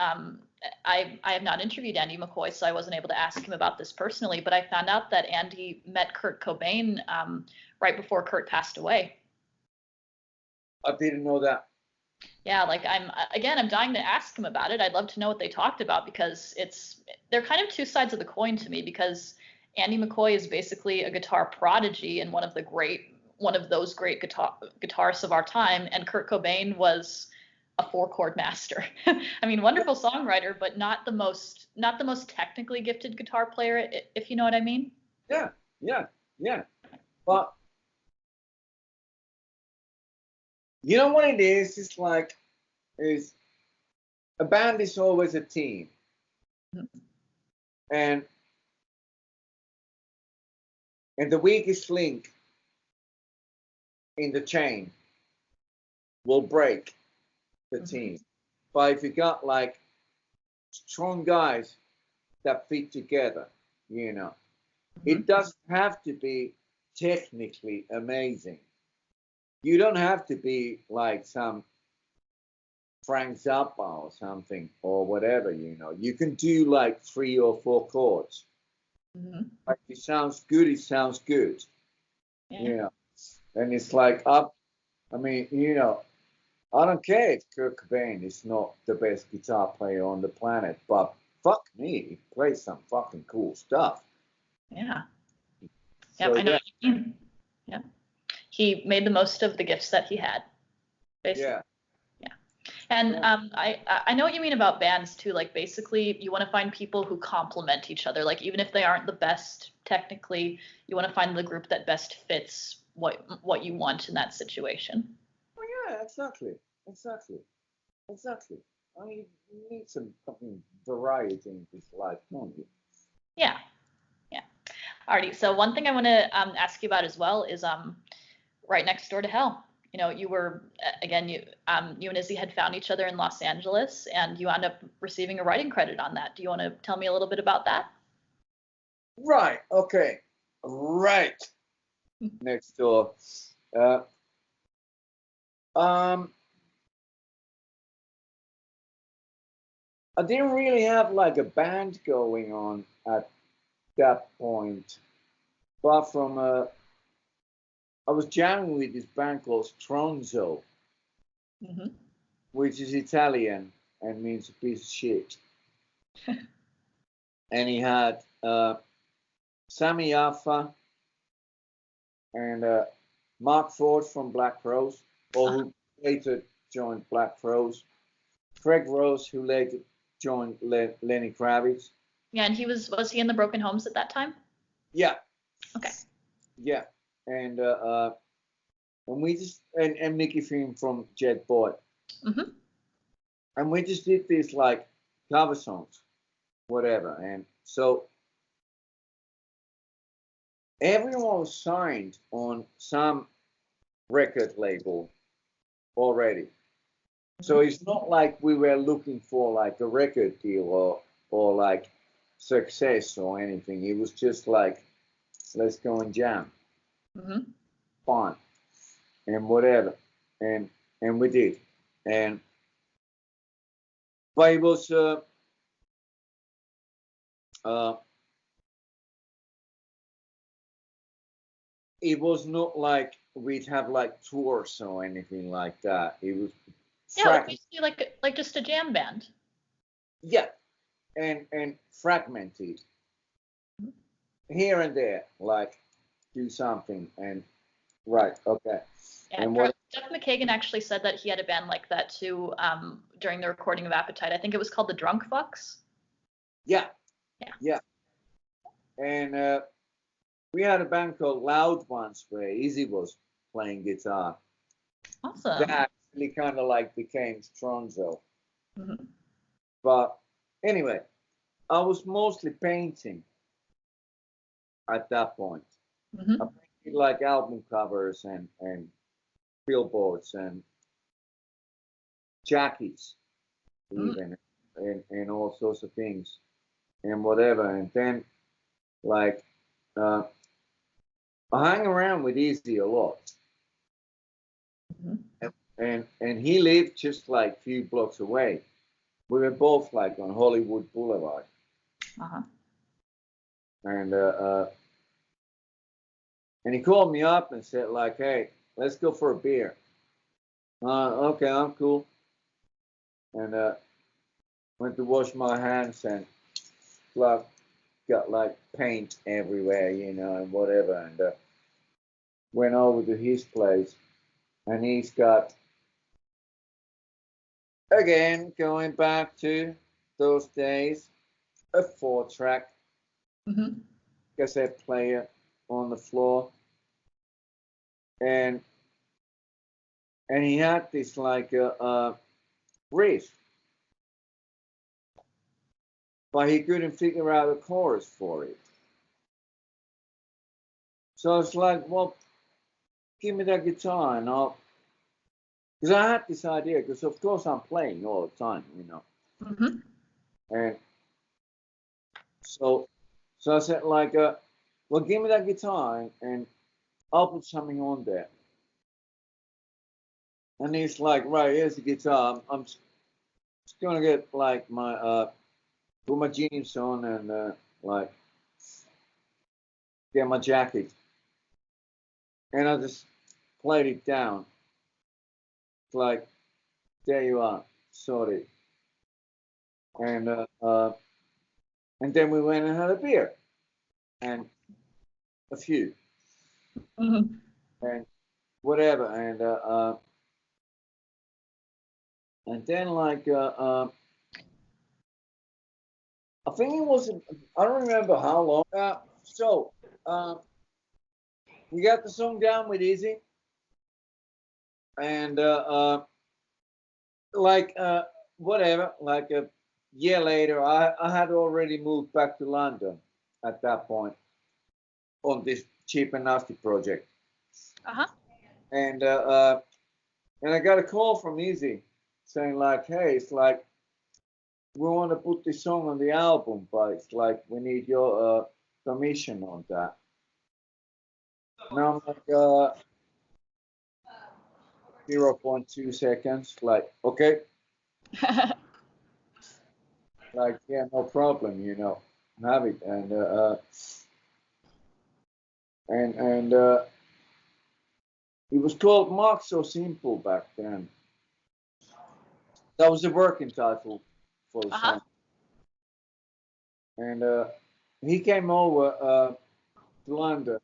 I have not interviewed Andy McCoy, so I wasn't able to ask him about this personally, but I found out that Andy met Kurt Cobain right before Kurt passed away. I didn't know that. Yeah, like I'm dying to ask him about it. I'd love to know what they talked about because they're kind of two sides of the coin to me because Andy McCoy is basically a guitar prodigy and one of those great guitarists of our time, and Kurt Cobain was a 4-chord master. I mean, wonderful songwriter, but not the most technically gifted guitar player, if you know what I mean. Yeah. But you know what it is? It's like a band is always a team, and the weakest link in the chain will break the team. But if you got like strong guys that fit together, you know, it doesn't have to be technically amazing. You don't have to be like some Frank Zappa or something or whatever, you know. You can do like 3 or 4 chords. Like it sounds good, yeah. You know. And it's like I mean, you know, I don't care if Kurt Cobain is not the best guitar player on the planet, but fuck me, he plays some fucking cool stuff. Yeah. Yeah, so, I know what you mean. Yeah. He made the most of the gifts that he had, basically. Yeah. And I know what you mean about bands too. Like basically, you want to find people who complement each other. Like even if they aren't the best technically, you want to find the group that best fits what you want in that situation. Oh yeah, exactly. I mean, you need some fucking variety in this life, don't you? Yeah. Alrighty. So one thing I want to ask you about as well is Right Next Door to Hell. You know, you were again, you and Izzy had found each other in Los Angeles, and you wound up receiving a writing credit on that. Do you want to tell me a little bit about that? Right. Okay. Right Next Door. I didn't really have like a band going on at that point, but from I was jamming with this band called Stronzo, which is Italian and means a piece of shit. And he had Sammy Yaffa and Mark Ford from Black Rose, or who later joined Black Rose. Craig Rose, who later joined Lenny Kravitz. Yeah, and was he in the Broken Homes at that time? Yeah. Okay. Yeah, and we just and Mickey Finn from Jet Boy. And we just did these like cover songs, whatever, and so everyone was signed on some record label already. So it's not like we were looking for like a record deal or like success or anything. It was just like, let's go and jam. Fine. And whatever. And we did. And but it was it was not like we'd have like tours or anything like that. It was basically like just a jam band. Yeah, and fragmented here and there, like do something and right, okay. Yeah, and Jeff McKagan actually said that he had a band like that too during the recording of Appetite. I think it was called the Drunk Fucks. Yeah. And we had a band called Loud Ones where Izzy was playing guitar. Awesome. That actually kind of like became Stronzo. But Anyway, I was mostly painting at that point. Mm-hmm. I painted like album covers and billboards and jackets, even, and all sorts of things and whatever. And then, like, I hang around with Izzy a lot. Mm-hmm. And he lived just like a few blocks away. We were both like on Hollywood Boulevard. Uh-huh. And he called me up and said like, hey, let's go for a beer. Okay, I'm cool. And went to wash my hands and got like paint everywhere, and whatever. And went over to his place, and he's got, again, going back to those days, a 4-track cassette player on the floor, and he had this like a riff, but he couldn't figure out a chorus for it. So I was like, well, give me that guitar and I'll, because I had this idea, because of course I'm playing all the time, Mm-hmm. and so I said like, well, give me that guitar and I'll put something on there. And he's like, right, here's the guitar. I'm just gonna get like my put my jeans on and like get my jacket. And I just played it down. Like, there you are, sorry. And then we went and had a beer and a few and whatever. And then like I think it was, I don't remember how long. So we got the song down with Izzy, and like whatever, like a year later, I had already moved back to London at that point on this Cheap and Nasty project. Uh-huh. And I got a call from Izzy saying like, hey, it's like we want to put this song on the album, but it's like we need your permission on that. And I'm like, 0.2 seconds, like, okay, like, yeah, no problem, have it. And it was called Mark So Simple back then. That was the working title for the song. And he came over to London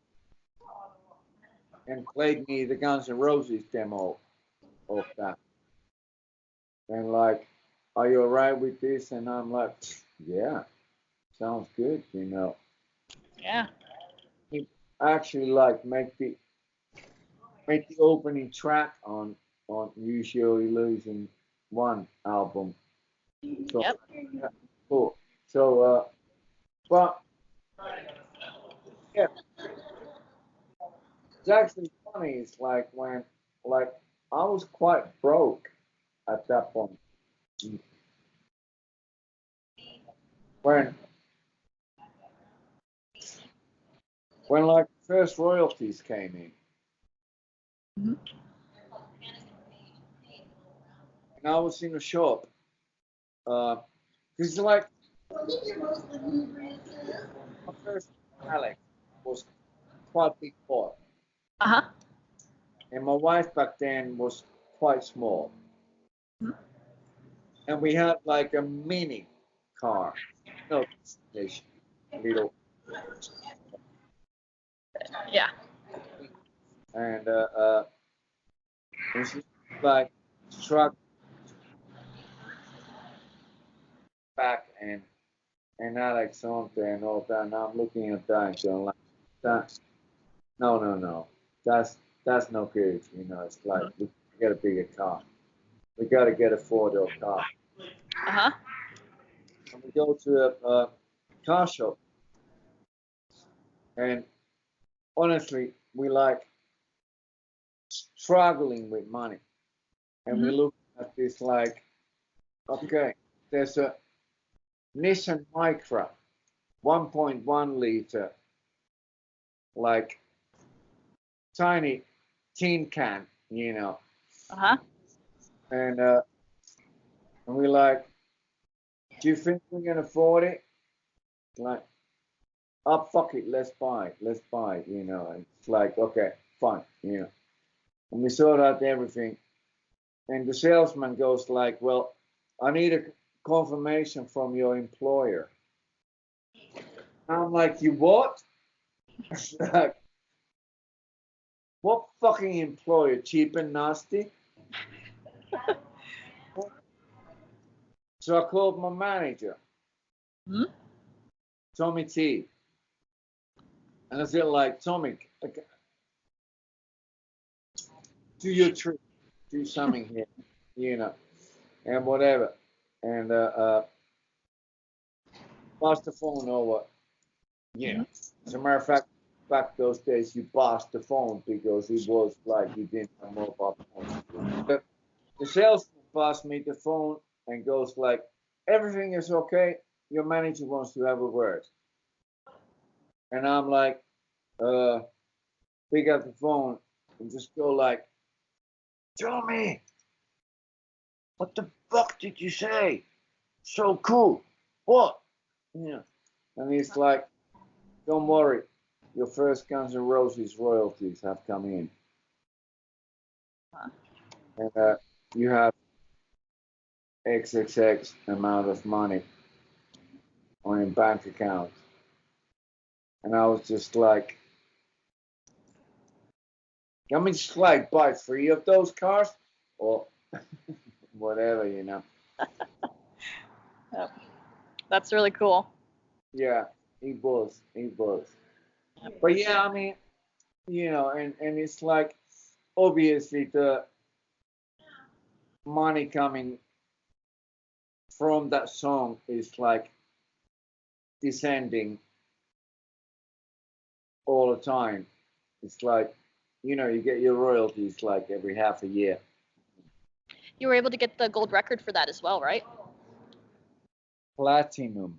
and played me the Guns N' Roses demo of that. And like, are you alright with this? And I'm like, yeah, sounds good, Yeah. He actually like make the opening track on Use Your Illusion 1 album. So, Yep. yeah, cool. So but yeah, it's actually funny. It's like when like I was quite broke at that point. When like first royalties came in. Mm-hmm. And I was in a shop. Because it's like my first Alex was quite big boy. Uh-huh. And my wife back then was quite small. Mm-hmm. And we had like a mini car. No station. Little. Yeah. And she like struck back and Alex on there and all that. And I'm looking at that and going like, that, no. That's no good. It's like we get a bigger car. We got to get a 4-door car. Uh-huh. And we we go to a car shop, and honestly, we like struggling with money, and we look at this like, okay, there's a Nissan Micra, 1.1 liter, like tiny tin can, you know. And we like, do you think we can afford it? Like, oh, fuck it, let's buy it, you know. And it's like, okay, fine, you know. And we sort out everything. And the salesman goes like, well, I need a confirmation from your employer. I'm like, you what? Like, what fucking employer? Cheap and nasty? So I called my manager, Tommy T. And I said, like, Tommy, do your trick, do something here, you know, and whatever. And pass the phone over. Yeah. As a matter of fact, back those days, you passed the phone because it was like you didn't have mobile phones. The salesman passed me the phone and goes like, everything is okay. Your manager wants to have a word. And I'm like, pick up the phone and just go like, Tommy, what the fuck did you say? So cool. What? Yeah. And he's like, don't worry. Your first Guns N' Roses royalties have come in. And you have XXX amount of money on your bank account. And I was just like, I mean, just like buy 3 of those cars or whatever, you know. Yep. That's really cool. Yeah, it was. But yeah, I mean, you know, and it's like, obviously the money coming from that song is like descending all the time. It's like, you know, you get your royalties like every half a year. You were able to get the gold record for that as well, right? Platinum.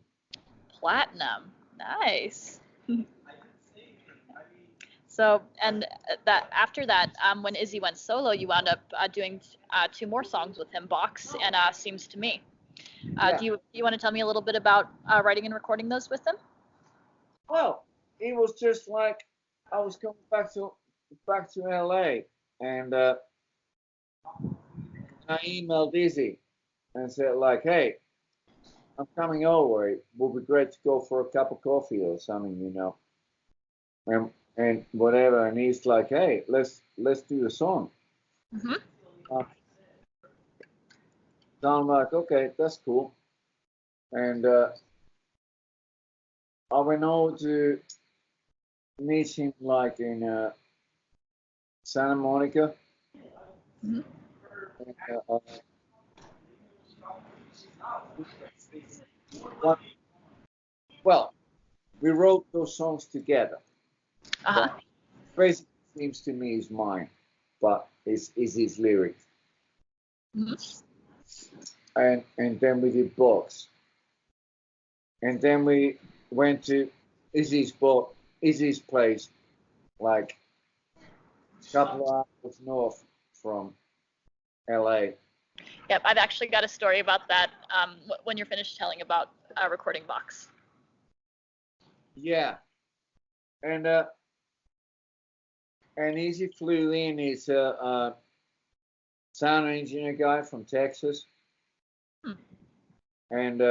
Nice. So, and that after that, when Izzy went solo, you wound up doing 2 more songs with him, Box and Seems to Me. Yeah. Do you want to tell me a little bit about writing and recording those with him? Well, it was just like I was coming back to LA, and I emailed Izzy and said like, hey, I'm coming over. It would be great to go for a cup of coffee or something, you know. And whatever. And he's like, hey, let's do a song. So I'm like, okay, that's cool. And I went over to meet him like in Santa Monica. And, well, we wrote those songs together. Basically, Seems to Me is mine, but is his lyrics. And then we did Box. And then we went to Izzy's place, like a couple of hours north from LA. Yep, I've actually got a story about that when you're finished telling about recording Box. Yeah. And Izzy flew in. He's a sound engineer guy from Texas. And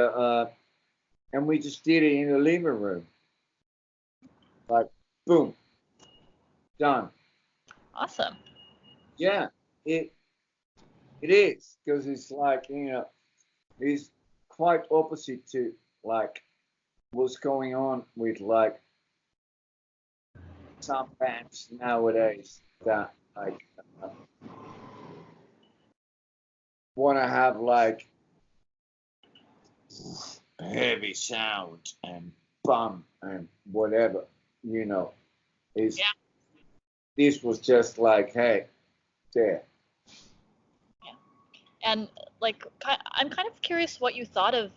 we just did it in the living room. Like, boom, done. Awesome. Yeah, it is, because it's like, you know, it's quite opposite to like what's going on with like some bands nowadays that like want to have like heavy sound and bum and whatever, you know. Is Yeah. This was just like, hey, there. Yeah. And like, I'm kind of curious what you thought of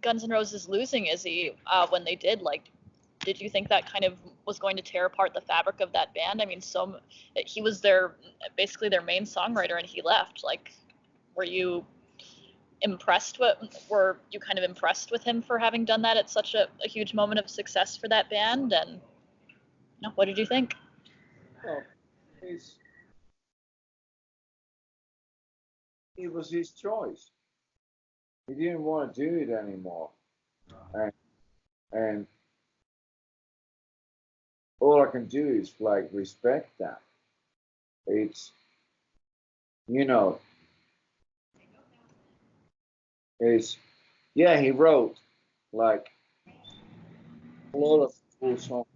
Guns N' Roses losing Izzy when they did. Like, did you think that kind of was going to tear apart the fabric of that band? I mean, he was basically their main songwriter, and he left. Like, were you were you kind of impressed with him for having done that at such a huge moment of success for that band? And what did you think? Well, it was his choice. He didn't want to do it anymore. And all I can do is like respect that. It's, you know, yeah, he wrote like a lot of cool songs.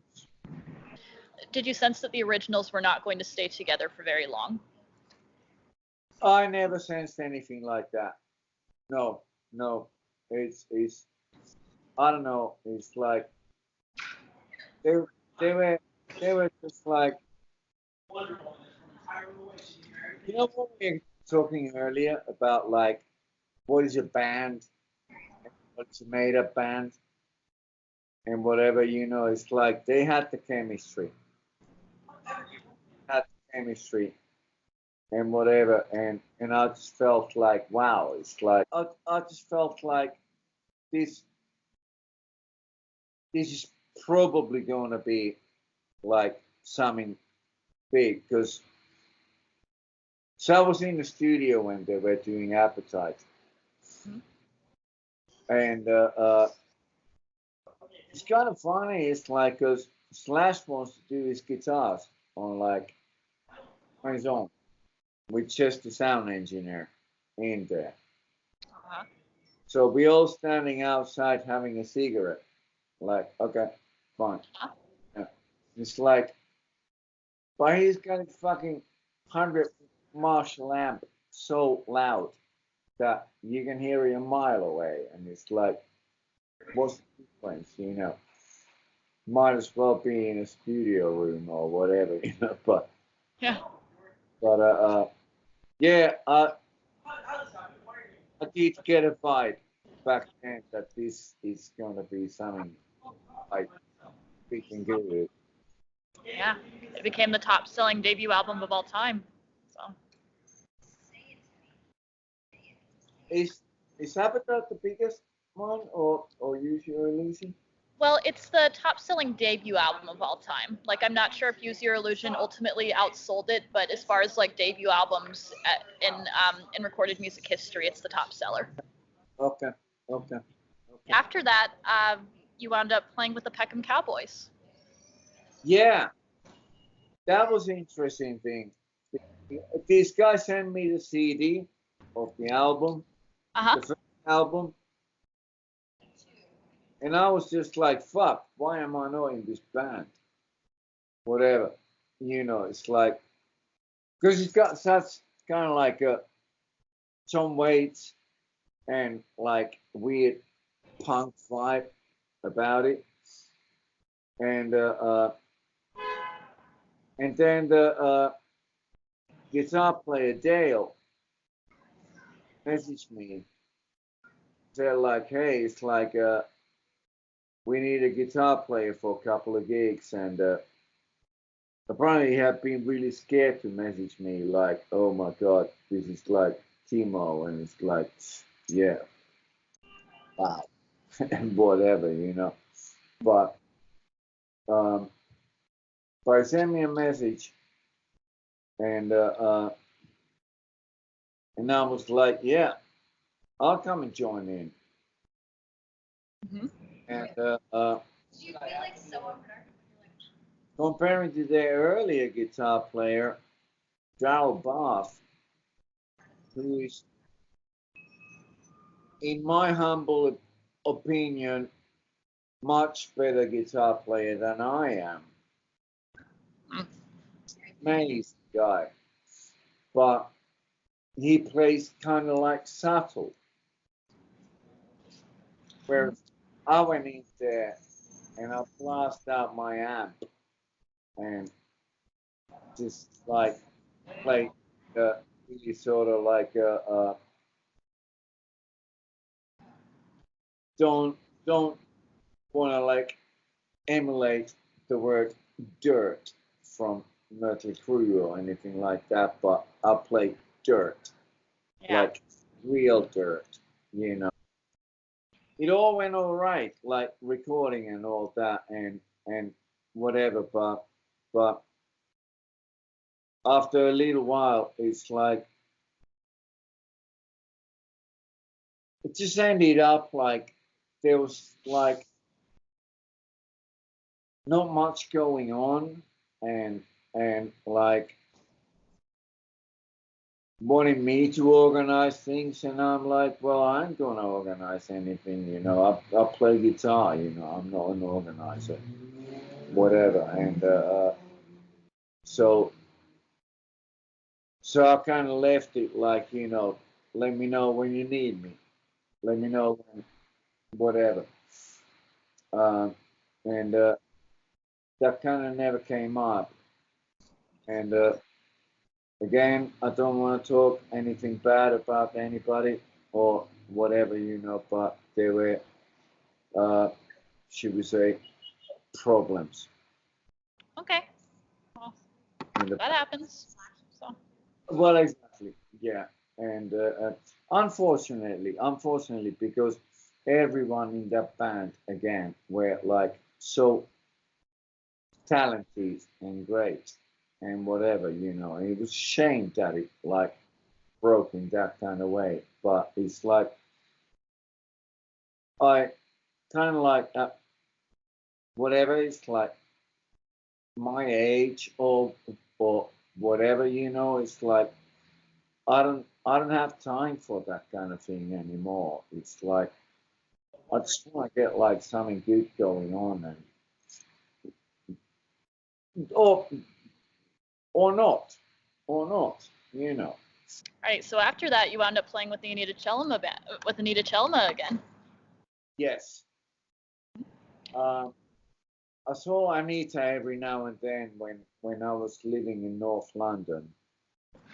Did you sense that the originals were not going to stay together for very long? I never sensed anything like that. No. It's I don't know. It's like they they were just like, you know what we were talking earlier about, like what is a band, what's a made up band, and whatever, you know. It's like they had the chemistry, and whatever, and I just felt like, wow. It's like I just felt like this is probably going to be like something big, because so I was in the studio when they were doing Appetite, and it's kind of funny. It's like, because Slash wants to do his guitars on his own with just the sound engineer in there. Uh-huh. So we all standing outside having a cigarette. Like, okay, fine. Yeah. It's like, but he's got a fucking 100 Marshall amp so loud that you can hear it a mile away, and it's like, what's the difference, you know? Might as well be in a studio room or whatever, you know. But yeah, yeah, I did get a vibe back then that this is gonna be something like we can do it. yeah. It became the top-selling debut album of all time. So. Is Habitat the biggest one, or Use Your Illusion? Well, it's the top-selling debut album of all time. Like, I'm not sure if Use Your Illusion ultimately outsold it, but as far as like debut albums in recorded music history, it's the top seller. Okay. After that, you wound up playing with the Peckham Cowboys. Yeah, that was an interesting thing. This guy sent me the CD of the album, Uh-huh. the first album, and I was just like, fuck, why am I not in this band? Whatever. You know, it's like, because he's got such kind of like a Tom Waits and like weird punk vibe about it. And then the guitar player Dale messaged me, said like, hey, it's like we need a guitar player for a couple of gigs, and apparently he had been really scared to message me, like, oh my god, this is like Timo, and it's like, yeah, wow, and whatever, you know. But he sent me a message, and I was like, yeah, I'll come and join in. Mm-hmm. And comparing to their earlier guitar player, Darryl Bath, who is, in my humble opinion, much better guitar player than I am. Amazing guy. But he plays kind of like subtle. where I went in there and I blasted out my amp and just like played really sort of like don't want to like emulate the word dirt from Motley Crue or anything like that, but I play dirt, like real dirt, you know. It all went all right, like recording and all that and whatever, but after a little while, it's like it just ended up like there was like not much going on and like wanting me to organize things, and I'm like, well, I ain't gonna organize anything, you know. I play guitar, you know. I'm not an organizer, whatever. And so I kind of left it like, you know, let me know when you need me. Let me know when, whatever. Um, and that kind of never came up. And again, I don't want to talk anything bad about anybody or whatever, you know, but there were, should we say, problems. Okay. Well, that happens. So. Well, exactly, yeah. And unfortunately, because everyone in that band, again, were like so talented and great and whatever, you know. And it was a shame that it like broke in that kind of way. But it's like I kind of like whatever. It's like my age or whatever, you know. It's like I don't have time for that kind of thing anymore. It's like I just want to get like something good going on and or not or not, you know. All right. So after that, you wound up playing with the Anita Chellamah band, with Anita Chellamah again. Yes. I saw Anita every now and then when I was living in North London.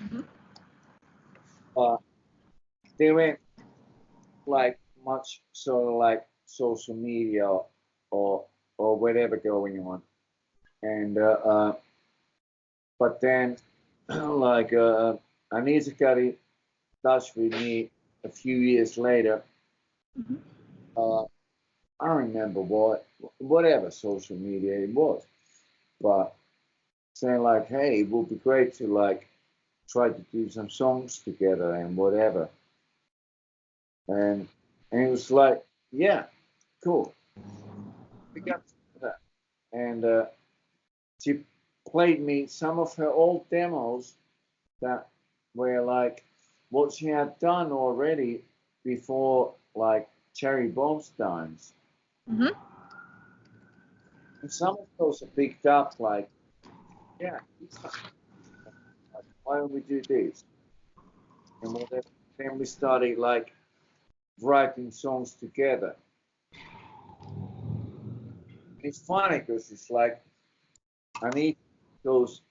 Mm-hmm. But they weren't like much sort of like social media or whatever going on. And but then like Anita got in touch with me a few years later. Mm-hmm. I don't remember whatever social media it was, but saying like, hey, it would be great to like try to do some songs together and whatever. And it was like, yeah, cool. We got that. And she played me some of her old demos that were like what she had done already before like Cherry Bombz times. Mm-hmm. And some of those are picked up like, yeah, why don't we do this? And whatever. Then we started like writing songs together. It's funny because it's like Anita goes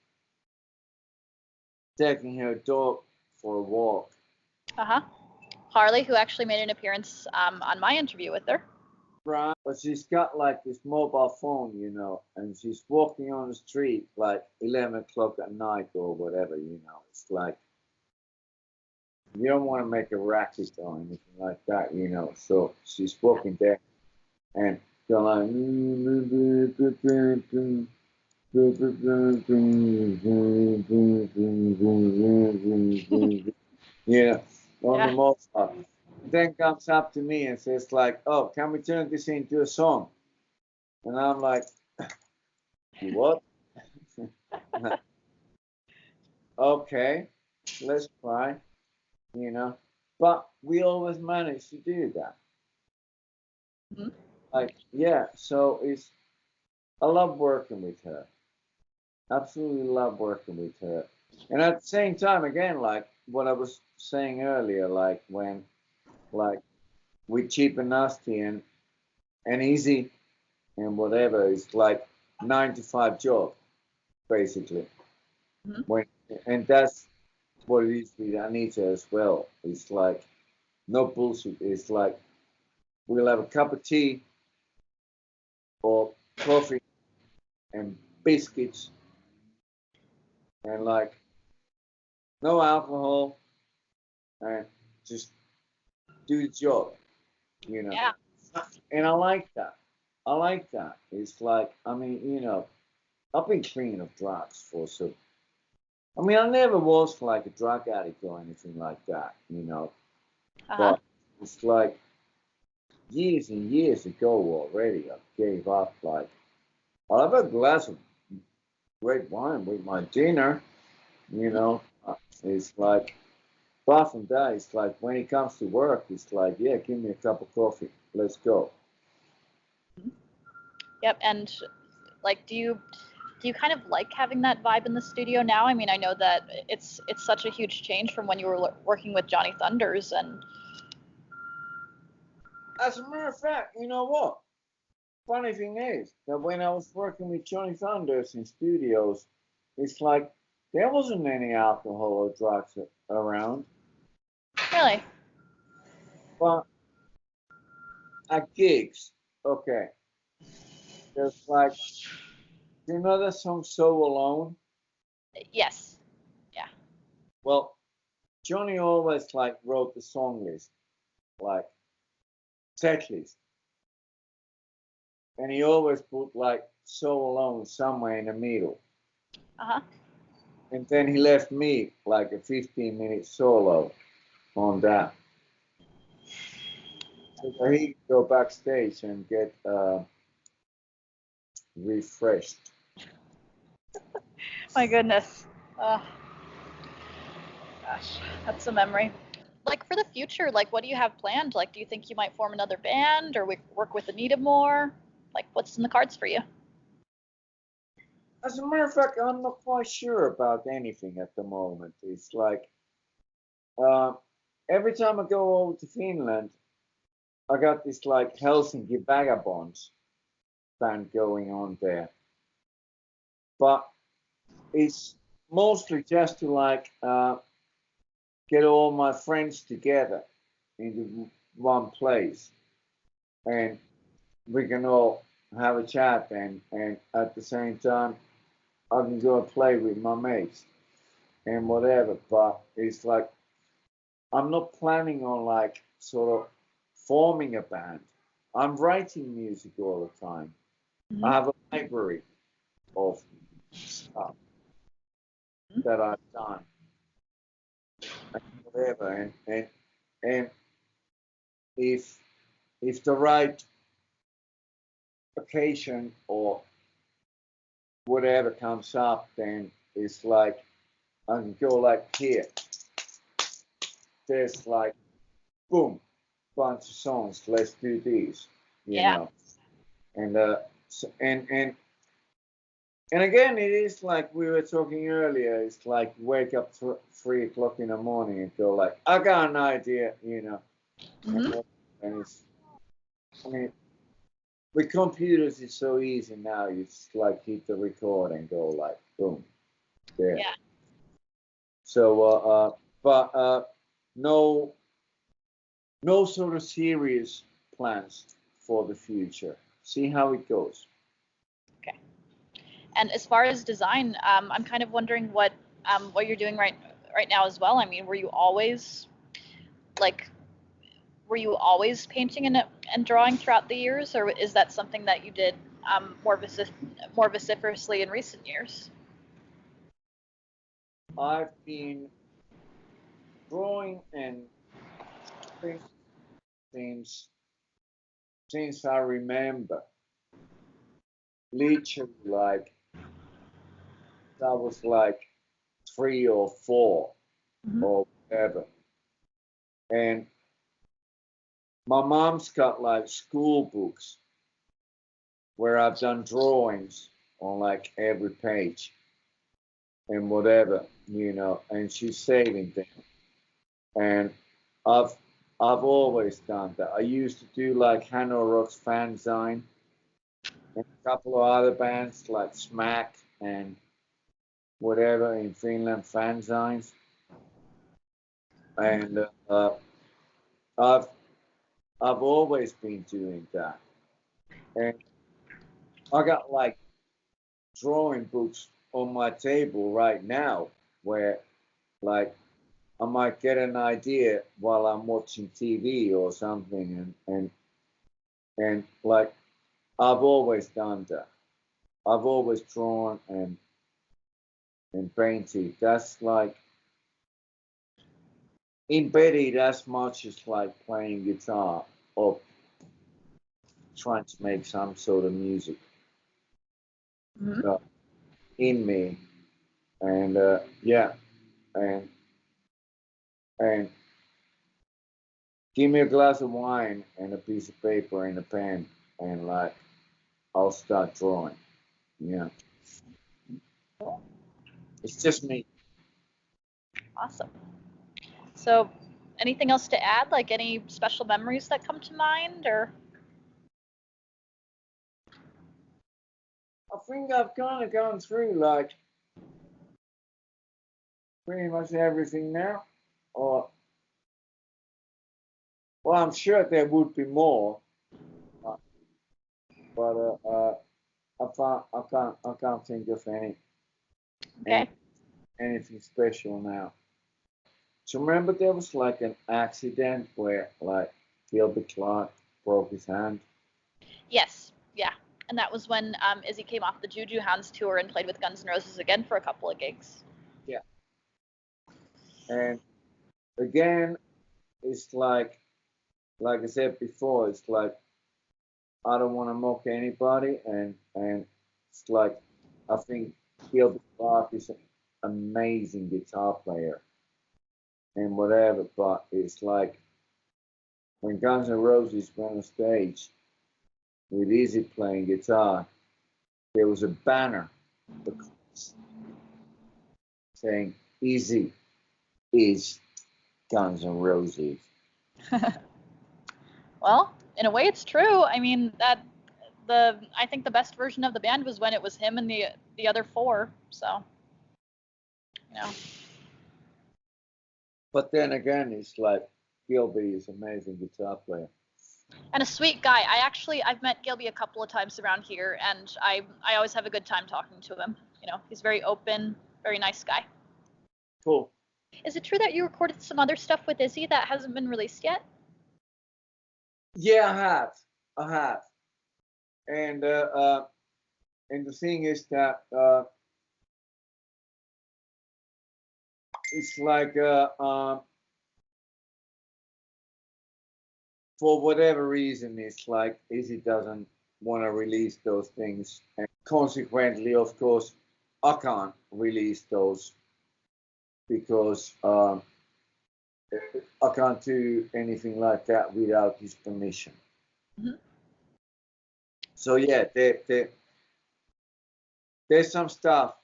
taking her dog for a walk. Uh-huh. Harley, who actually made an appearance on my interview with her. Right. But she's got like this mobile phone, you know, and she's walking on the street like 11 o'clock at night or whatever, you know. It's like, you don't want to make a racket or anything like that, you know. So she's walking there and going like, yeah, on the mobile. Then comes up to me and says like, "Oh, can we turn this into a song?" And I'm like, "You what?" Okay, let's try, you know. But we always manage to do that. Mm-hmm. Like, yeah, so I love working with her. Absolutely love working with her. And at the same time, again, like what I was saying earlier, like when, like with Cheap and Nasty and easy and whatever. It's like 9 to 5 job, basically. Mm-hmm. And that's what it is with Anita as well. It's like no bullshit. It's like we'll have a cup of tea or coffee and biscuits and like no alcohol and just do the job, you know. Yeah. And I like that. I like that. It's like, I mean, you know, I've been clean of drugs for so. I mean, I never was like a drug addict or anything like that, you know. Uh-huh. But it's like years and years ago already, I gave up. Like, I'll have a glass of red wine with my dinner, you know. It's like, apart from that, it's like when it comes to work, it's like, yeah, give me a cup of coffee. Let's go. Yep. And like, do you kind of like having that vibe in the studio now? I mean, I know that it's such a huge change from when you were working with Johnny Thunders and. As a matter of fact, you know what? Funny thing is that when I was working with Johnny Thunders in studios, it's like there wasn't any alcohol or drugs around. Really? But at gigs, okay, there's like, do you know that song "So Alone"? Yes. Yeah. Well, Johnny always like wrote the song list, like set list, and he always put like "So Alone" somewhere in the middle. Uh-huh. And then he left me like a 15-minute solo on that. So he could go backstage and get refreshed. My goodness. Gosh, that's a memory. Like for the future, like what do you have planned? Like, do you think you might form another band or work with Anita more? Like, what's in the cards for you? As a matter of fact, I'm not quite sure about anything at the moment. It's like uh, every time I go over to Finland, I got this like Helsinki Vagabonds band going on there. But it's mostly just to like get all my friends together into one place and we can all have a chat and at the same time I can go and play with my mates and whatever. But it's like I'm not planning on like sort of forming a band. I'm writing music all the time. I Mm-hmm. have a library of stuff that I've done and whatever and if the right occasion or whatever comes up, then it's like I can go like here. There's like boom, bunch of songs. Let's do these, you Yeah. know. And and again, it is like we were talking earlier. It's like wake up 3 o'clock in the morning and go like, I got an idea, you know. Mm-hmm. And it's, I mean, with computers, it's so easy now. You just like hit the record and go like boom, there. Yeah. So, but no, no sort of serious plans for the future. See how it goes. Okay. And as far as design, I'm kind of wondering what you're doing right now as well. I mean, like were you always painting and drawing throughout the years, or is that something that you did more vociferously in recent years? I've been drawing and since I remember, literally like I was like 3 or 4 Mm-hmm. or whatever. And my mom's got like school books where I've done drawings on like every page and whatever, you know, and she's saving them. And I've I've always done that. I used to do like Hanoi Rocks fanzine and a couple of other bands like Smack and whatever in Finland fanzines. And I've always been doing that. And I got like drawing books on my table right now where like I might get an idea while I'm watching TV or something and like I've always done that. I've always drawn and painted. That's like embedded as much as like playing guitar or trying to make some sort of music in me. And yeah, and and give me a glass of wine and a piece of paper and a pen, and like I'll start drawing. Yeah, it's just me. Awesome. So, anything else to add? Like any special memories that come to mind, or? I think I've kind of gone through like pretty much everything now. Or well, I'm sure there would be more, but I can't think of Okay. anything special now. So remember there was like an accident where like Gilbert Clark broke his hand. Yes. Yeah. And that was when Izzy came off the Juju Hounds tour and played with Guns N' Roses again for a couple of gigs. Yeah. And again, it's like I said before, it's like I don't want to mock anybody, and it's like I think Gilbert Clark is an amazing guitar player and whatever, but it's like when Guns N' Roses went on stage with Izzy playing guitar, there was a banner saying Izzy is Guns N' Roses. Well, in a way, it's true. I mean, I think the best version of the band was when it was him and the other four. So, you know. But then again, it's like Gilby is an amazing guitar player. And a sweet guy. I've met Gilby a couple of times around here, and I always have a good time talking to him. You know, he's very open, very nice guy. Cool. Is it true that you recorded some other stuff with Izzy that hasn't been released yet? Yeah, I have. And the thing is that it's like for whatever reason, it's like Izzy doesn't want to release those things, and consequently, of course, I can't release those because I can't do anything like that without his permission. Mm-hmm. So yeah, there's some stuff.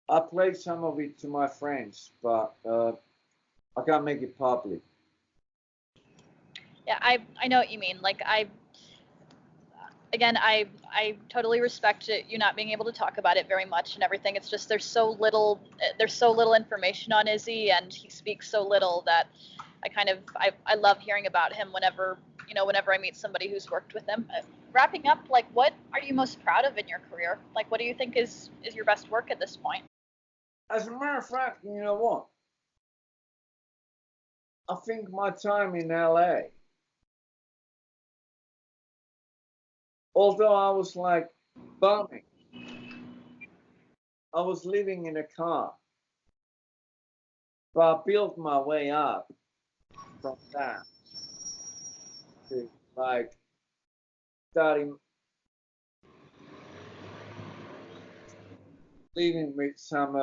I played some of it to my friends, but I can't make it public. Yeah, I know what you mean. Like I totally respect you not being able to talk about it very much and everything. It's just there's so little information on Izzy, and he speaks so little that I love hearing about him whenever I meet somebody who's worked with him. Wrapping up, like, what are you most proud of in your career? Like, what do you think is your best work at this point? As a matter of fact, you know what? I think my time in LA, although I was like bumming, I was living in a car, but I built my way up from that to like starting living with some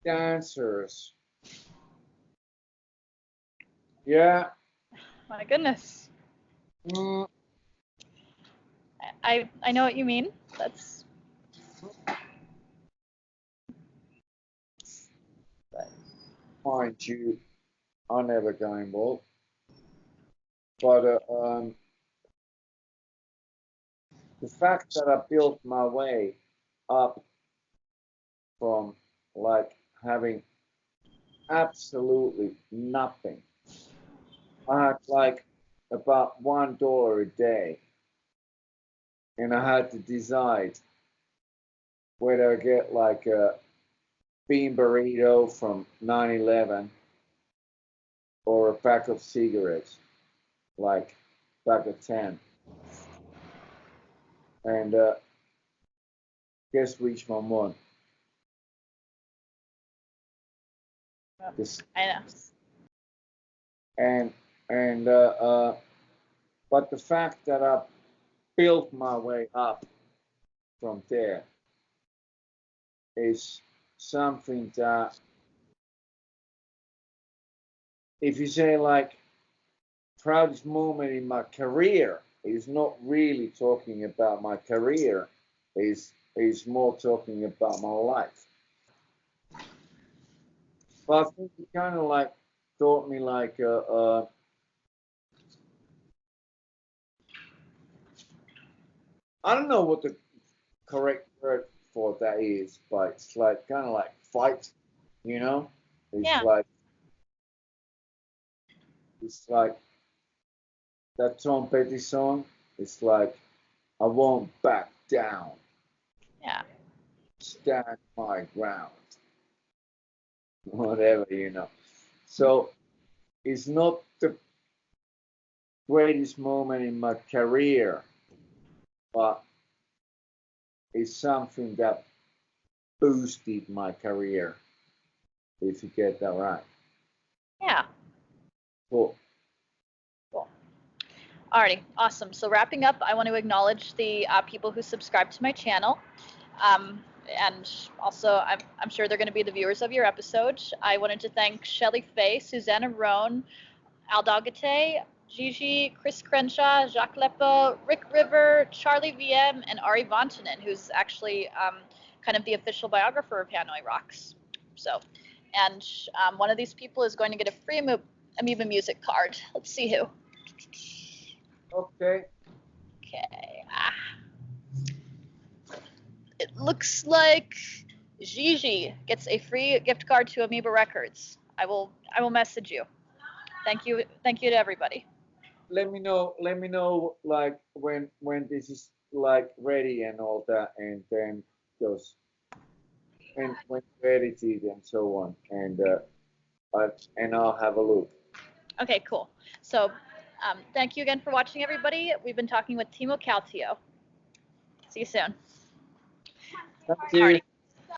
dancers. Yeah. My goodness. Mm. I know what you mean. That's. mind you, I never got involved. But the fact that I built my way up from like having absolutely nothing. I had like about $1 a day, and I had to decide whether I get like a bean burrito from 9/11 or a pack of cigarettes, like pack of 10. And guess which one won? This, I know. and but the fact that I built my way up from there is something that, if you say like proudest moment in my career, is not really talking about my career, is more talking about my life. But I think it kind of like taught me like I don't know what the correct word for that is, but it's like kind of like fight, you know? It's Yeah. like that Tom Petty song. It's like I won't back down. Yeah. Stand my ground. Whatever, you know. So it's not the greatest moment in my career, but it's something that boosted my career, if you get that right. Yeah. Cool. Cool. Alrighty, awesome. So wrapping up, I want to acknowledge the people who subscribe to my channel. And also, I'm sure they're going to be the viewers of your episode. I wanted to thank Shelly Faye, Susanna Roan, Aldagate, Gigi, Chris Crenshaw, Jacques Lepo, Rick River, Charlie VM, and Ari Vontanen, who's actually kind of the official biographer of Hanoi Rocks. So, and one of these people is going to get a free Amoeba Music card. Let's see who. Okay. Okay. It looks like Gigi gets a free gift card to Amoeba Records. I will message you. Thank you to everybody. Let me know like when this is like ready and all that, and then just when edited and so on, and I'll have a look. Okay, cool. So thank you again for watching, everybody. We've been talking with Timo Kaltio. See you soon. Thank you.